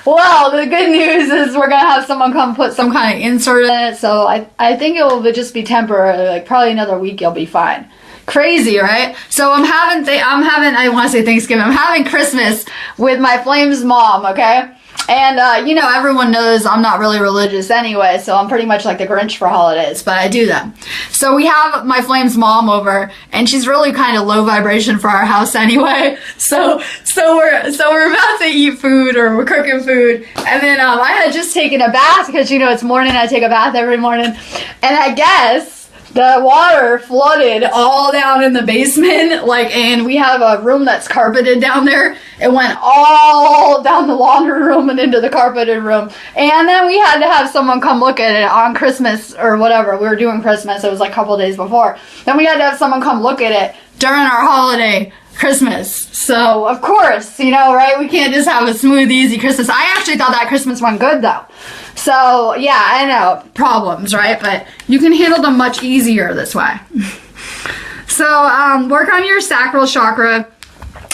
Well, the good news is we're going to have someone come put some kind of insert in it. So I think it will just be temporary. Like probably another week you'll be fine. Crazy, right? So I'm having, I want to say Thanksgiving. I'm having Christmas with my Flames mom, okay? And, you know, everyone knows I'm not really religious anyway, so I'm pretty much like the Grinch for holidays, but I do them. So we have my Flames mom over, and she's really kind of low vibration for our house anyway. So we're about to eat food, or we're cooking food, and then I had just taken a bath, because, you know, it's morning, I take a bath every morning, and I guess the water flooded all down in the basement, like, and we have a room that's carpeted down there. It went all down the laundry room and into the carpeted room. And then we had to have someone come look at it on Christmas or whatever. We were doing Christmas. It was like a couple days before. Then we had to have someone come look at it during our holiday Christmas. So, of course, you know, right? We can't just have a smooth, easy Christmas. I actually thought that Christmas went good, though. So, yeah, I know. Problems, right? But you can handle them much easier this way. So, work on your sacral chakra.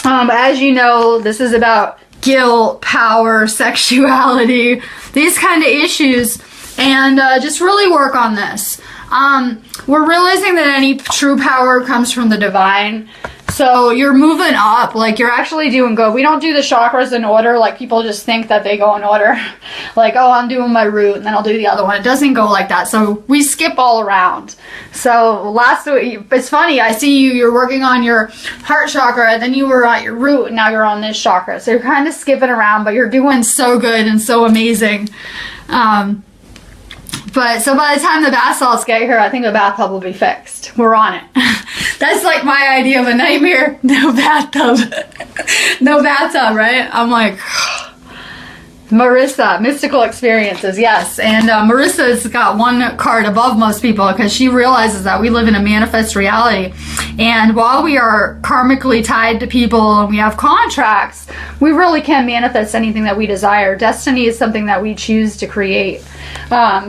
As you know, this is about guilt, power, sexuality, these kind of issues. And just really work on this. We're realizing that any true power comes from the divine. So you're moving up, like you're actually doing good. We don't do the chakras in order, like people just think that they go in order. Like, oh, I'm doing my root and then I'll do the other one. It doesn't go like that. So we skip all around. So last week, it's funny, I see you're working on your heart chakra, and then you were at your root, and now you're on this chakra. So you're kind of skipping around, but you're doing so good and so amazing. But so by the time the bath salts get here, I think the bathtub will be fixed. We're on it. That's like my idea of a nightmare. No bathtub. No bathtub, right? I'm like, Marissa, mystical experiences, yes. And Marissa's got one card above most people because she realizes that we live in a manifest reality. And while we are karmically tied to people and we have contracts, we really can manifest anything that we desire. Destiny is something that we choose to create.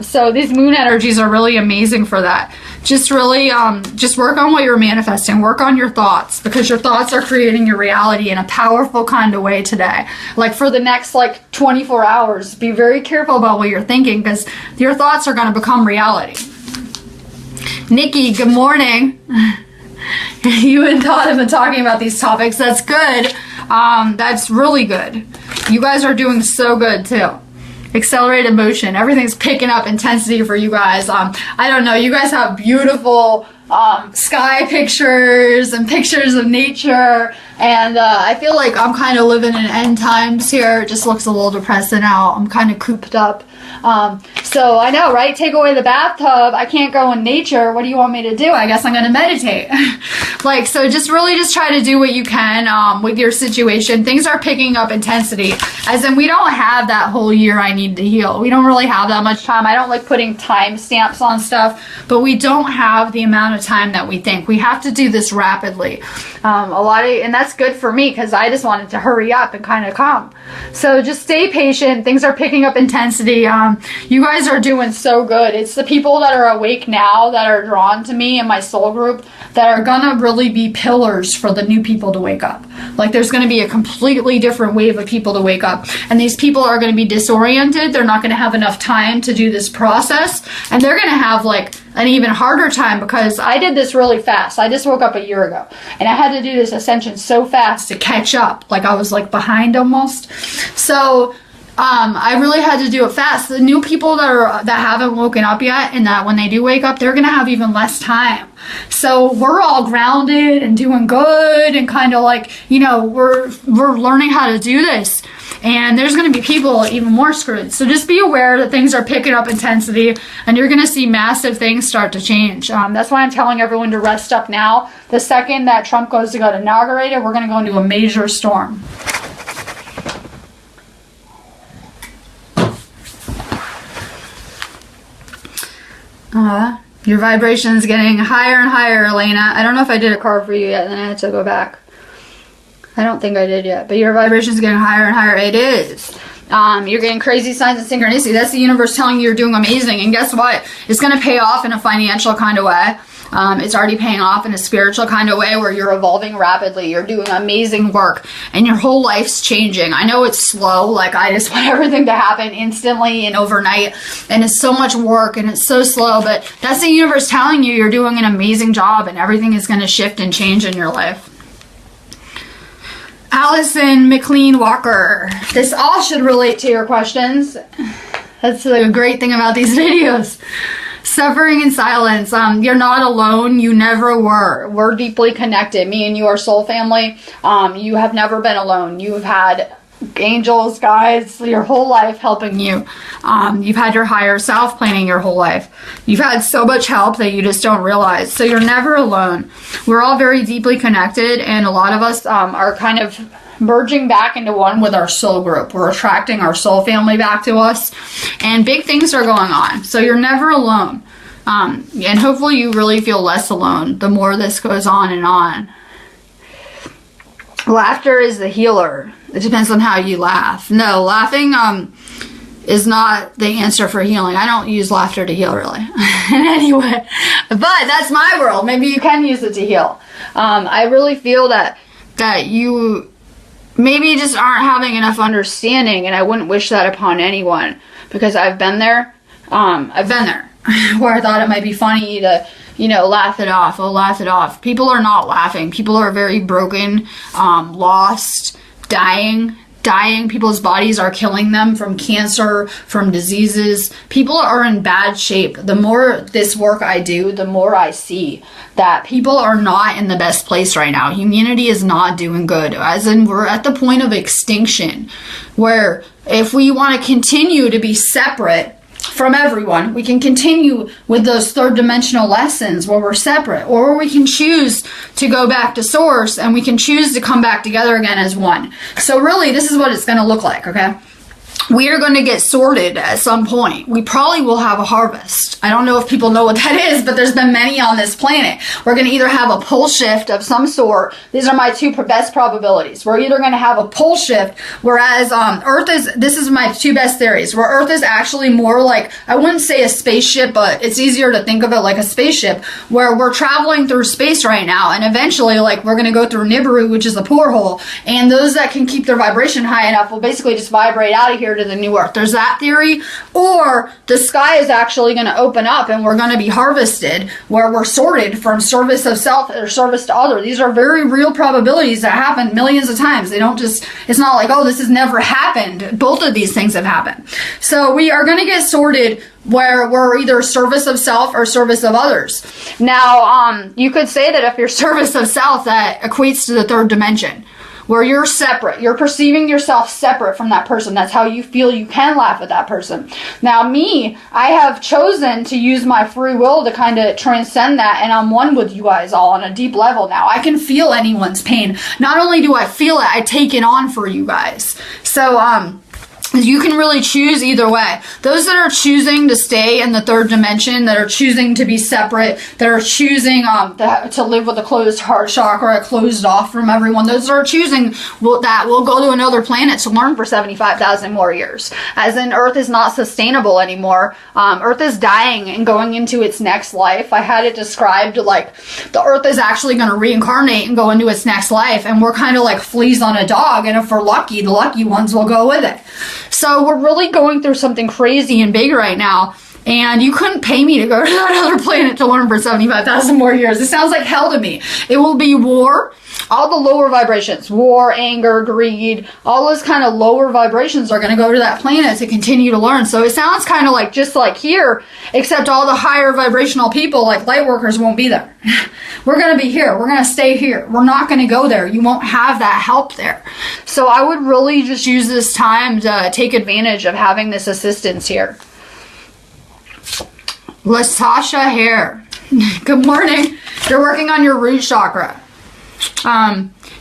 So these moon energies are really amazing for that. Just really, just work on what you're manifesting. Work on your thoughts, because your thoughts are creating your reality in a powerful kind of way today. Like for the next 24 hours, be very careful about what you're thinking, because your thoughts are going to become reality. Nikki, good morning. You and Todd have been talking about these topics. That's good. That's really good. You guys are doing so good too. Accelerated motion. Everything's picking up intensity for you guys. I don't know. You guys have beautiful sky pictures and pictures of nature. And I feel like I'm kind of living in end times here. It just looks a little depressing out. I'm kind of cooped up. So I know, right? Take away the bathtub. I can't go in nature. What do you want me to do? I guess I'm going to meditate. So just really just try to do what you can with your situation. Things are picking up intensity. As in, we don't have that whole year I need to heal. We don't really have that much time. I don't like putting time stamps on stuff, but we don't have the amount of time that we think. We have to do this rapidly. And that's good for me because I just wanted to hurry up and kind of come. So just stay patient. Things are picking up intensity. You guys are doing so good. It's the people that are awake now that are drawn to me and my soul group that are gonna really be pillars for the new people to wake up. Like there's gonna be a completely different wave of people to wake up, and these people are gonna be disoriented. They're not gonna have enough time to do this process, and they're gonna have an even harder time because I did this really fast. I just woke up a year ago, and I had to do this ascension so fast to catch up. I was behind almost. So I really had to do it fast. The new people that haven't woken up yet, and that when they do wake up, they're gonna have even less time. So we're all grounded and doing good, and kind of like, you know, we're learning how to do this. And there's going to be people even more screwed. So just be aware that things are picking up intensity, and you're going to see massive things start to change. That's why I'm telling everyone to rest up now. The second that Trump goes to get inaugurated, we're going to go into a major storm. Your vibration is getting higher and higher, Elena. I don't know if I did a card for you yet, then I had to go back. I don't think I did yet, but your vibration is getting higher and higher. It is. You're getting crazy signs of synchronicity. That's the universe telling you you're doing amazing. And guess what? It's going to pay off in a financial kind of way. It's already paying off in a spiritual kind of way where you're evolving rapidly. You're doing amazing work and your whole life's changing. I know it's slow. Like, I just want everything to happen instantly and overnight. And it's so much work and it's so slow. But that's the universe telling you you're doing an amazing job and everything is going to shift and change in your life. Allison McLean Walker. This all should relate to your questions. That's the great thing about these videos. Suffering in silence. You're not alone. You never were. We're deeply connected. Me and you are soul family. You have never been alone. You've had angels, guides, your whole life helping you. You've had your higher self planning your whole life. You've had so much help that you just don't realize. So you're never alone. We're all very deeply connected, and a lot of us are kind of merging back into one with our soul group. We're attracting our soul family back to us, and big things are going on. So you're never alone. And hopefully you really feel less alone the more this goes on and on. Laughter is the healer. It depends on how you laugh. No, laughing is not the answer for healing. I don't use laughter to heal, really, in any way. But that's my world. Maybe you can use it to heal. I really feel that you maybe just aren't having enough understanding, and I wouldn't wish that upon anyone, because I've been there. I've been there where I thought it might be funny to, you know, laugh it off. Oh, laugh it off. People are not laughing. People are very broken, lost, dying. People's bodies are killing them from cancer, from diseases. People are in bad shape. The more this work I do, the more I see that people are not in the best place right now. Humanity is not doing good. As in, we're at the point of extinction, where if we want to continue to be separate from everyone, we can continue with those third dimensional lessons where we're separate, or we can choose to go back to source, and we can choose to come back together again as one. So really, this is what it's going to look like, okay? We are going to get sorted at some point. We probably will have a harvest. I don't know if people know what that is, but there's been many on this planet. We're going to either have a pole shift of some sort. These are my two best probabilities. We're either going to have a pole shift, whereas this is my two best theories, where Earth is actually more like, I wouldn't say a spaceship, but it's easier to think of it like a spaceship, where we're traveling through space right now, and eventually, like, we're going to go through Nibiru, which is a porthole, and those that can keep their vibration high enough will basically just vibrate out of here to the new Earth. There's that theory. Or the sky is actually going to open up and we're going to be harvested, where we're sorted from service of self or service to other. These are very real probabilities that happen millions of times. They don't just, it's not like, oh, this has never happened. Both of these things have happened. So we are going to get sorted where we're either service of self or service of others. Now, you could say that if you're service of self, that equates to the third dimension, where you're separate. You're perceiving yourself separate from that person. That's how you feel you can laugh at that person. Now me, I have chosen to use my free will to kind of transcend that, and I'm one with you guys all on a deep level now. I can feel anyone's pain. Not only do I feel it, I take it on for you guys. So, you can really choose either way. Those that are choosing to stay in the third dimension, that are choosing to be separate, that are choosing to live with a closed heart chakra, closed off from everyone, those that are choosing that will go to another planet to learn for 75,000 more years. As in, Earth is not sustainable anymore. Earth is dying and going into its next life. I had it described like the Earth is actually going to reincarnate and go into its next life, and we're kind of like fleas on a dog, and if we're lucky, the lucky ones will go with it. So we're really going through something crazy and big right now, And you couldn't pay me to go to that other planet to learn for 75,000 more years. It sounds like hell to me. It will be war. All the lower vibrations, war, anger, greed, all those kind of lower vibrations are going to go to that planet to continue to learn. So it sounds kind of like just like here, except all the higher vibrational people like light workers won't be there. We're going to be here. We're going to stay here. We're not going to go there. You won't have that help there. So I would really just use this time to take advantage of having this assistance here. Latasha Hare. Good morning. You're working on your root chakra.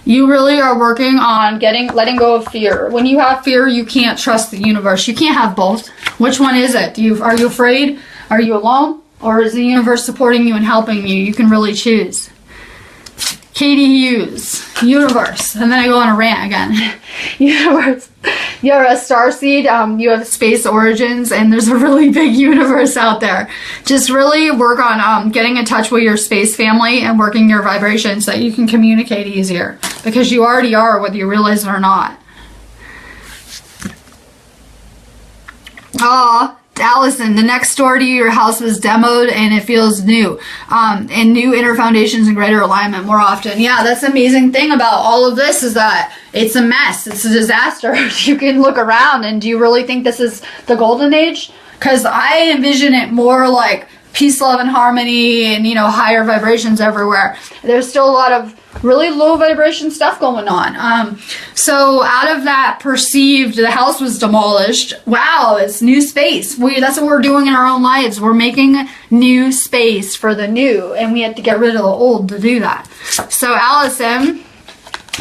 You really are working on letting go of fear. When you have fear, you can't trust the universe. You can't have both. Which one is it? Are you afraid? Are you alone? Or is the universe supporting you and helping you? You can really choose. Katie Hughes, universe. And then I go on a rant again. Universe. You're a starseed. You have space origins, and there's a really big universe out there. Just really work on getting in touch with your space family and working your vibrations so that you can communicate easier. Because you already are, whether you realize it or not. Allison, the next door to your house was demoed and it feels new. And new inner foundations and greater alignment more often. Yeah, that's the amazing thing about all of this is that it's a mess. It's a disaster. You can look around and do you really think this is the golden age? Because I envision it more like peace, love, and harmony and, you know, higher vibrations everywhere. There's still a lot of really low vibration stuff going on. So out of that perceived, the house was demolished. Wow, it's new space. That's what we're doing in our own lives. We're making new space for the new, and we have to get rid of the old to do that. So Allison,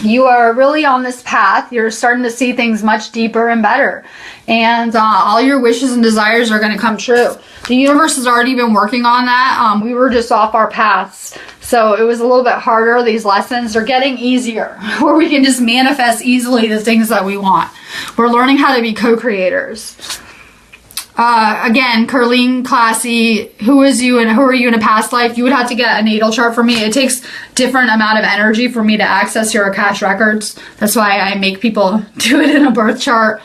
you are really on this path. You're starting to see things much deeper and better. And all your wishes and desires are going to come true. The universe has already been working on that. We were just off our paths. So it was a little bit harder. These lessons are getting easier, where we can just manifest easily the things that we want. We're learning how to be co-creators. Again, Curleen, Classy, who is you and who are you in a past life? You would have to get a natal chart for me. It takes different amount of energy for me to access your Akash records. That's why I make people do it in a birth chart.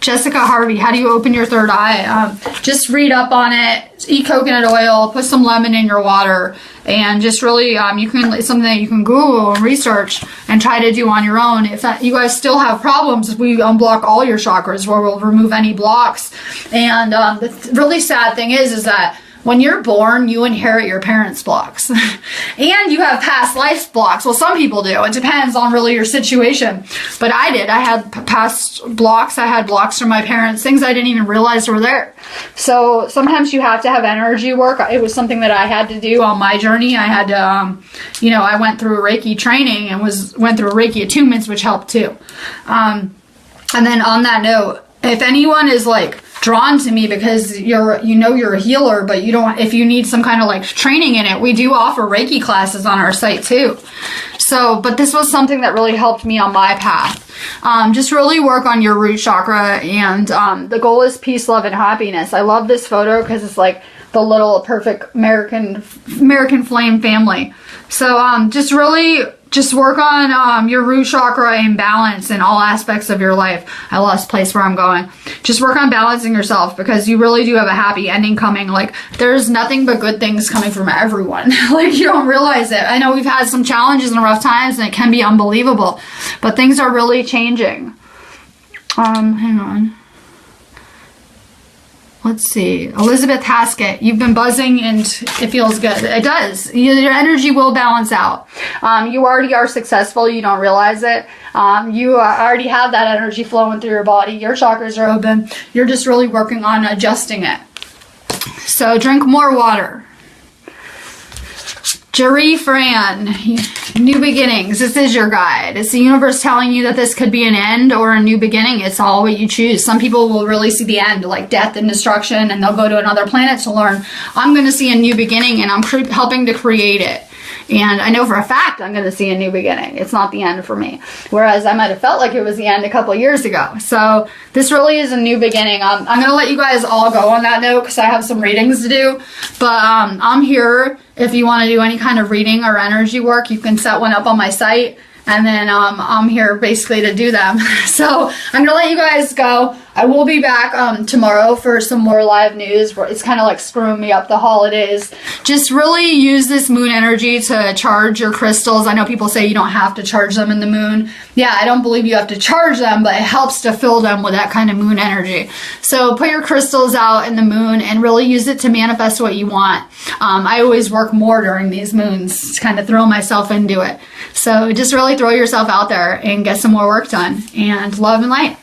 Jessica Harvey, how do you open your third eye? Just read up on it, eat coconut oil, put some lemon in your water, and just really, it's something that you can Google and research and try to do on your own. If you guys still have problems, we unblock all your chakras, where we'll remove any blocks. And the really sad thing is that when you're born, you inherit your parents' blocks. And you have past life blocks. Well, some people do. It depends on really your situation. But I did. I had past blocks. I had blocks from my parents, things I didn't even realize were there. So sometimes you have to have energy work. It was something that I had to do on my journey. I had to, I went through a Reiki training and went through a Reiki attunements, which helped too. And then on that note, if anyone is like drawn to me because you're a healer, but if you need some kind of like training in it, we do offer Reiki classes on our site too. So, but this was something that really helped me on my path. Just really work on your root chakra, and the goal is peace, love, and happiness. I love this photo because it's like the little perfect American flame family. So just work on your root chakra and balance in all aspects of your life. I lost place where I'm going. Just work on balancing yourself, because you really do have a happy ending coming. Like, there's nothing but good things coming from everyone. Like, you don't realize it. I know we've had some challenges and rough times, and it can be unbelievable, but things are really changing. Hang on. Let's see. Elizabeth Haskett, you've been buzzing and it feels good. It does. Your energy will balance out. You already are successful. You don't realize it. You already have that energy flowing through your body. Your chakras are open. You're just really working on adjusting it. So drink more water. Jerry Fran, new beginnings. This is your guide. It's the universe telling you that this could be an end or a new beginning. It's all what you choose. Some people will really see the end, like death and destruction, and they'll go to another planet to learn. I'm going to see a new beginning, and I'm helping to create it. And I know for a fact I'm going to see a new beginning. It's not the end for me. Whereas I might have felt like it was the end a couple of years ago. So this really is a new beginning. I'm going to let you guys all go on that note because I have some readings to do. But I'm here if you want to do any kind of reading or energy work. You can set one up on my site. And then I'm here basically to do them. So I'm going to let you guys go. I will be back tomorrow for some more live news. It's kind of like screwing me up the holidays. Just really use this moon energy to charge your crystals. I know people say you don't have to charge them in the moon. Yeah, I don't believe you have to charge them, but it helps to fill them with that kind of moon energy. So put your crystals out in the moon and really use it to manifest what you want. I always work more during these moons to kind of throw myself into it. So just really throw yourself out there and get some more work done. And love and light.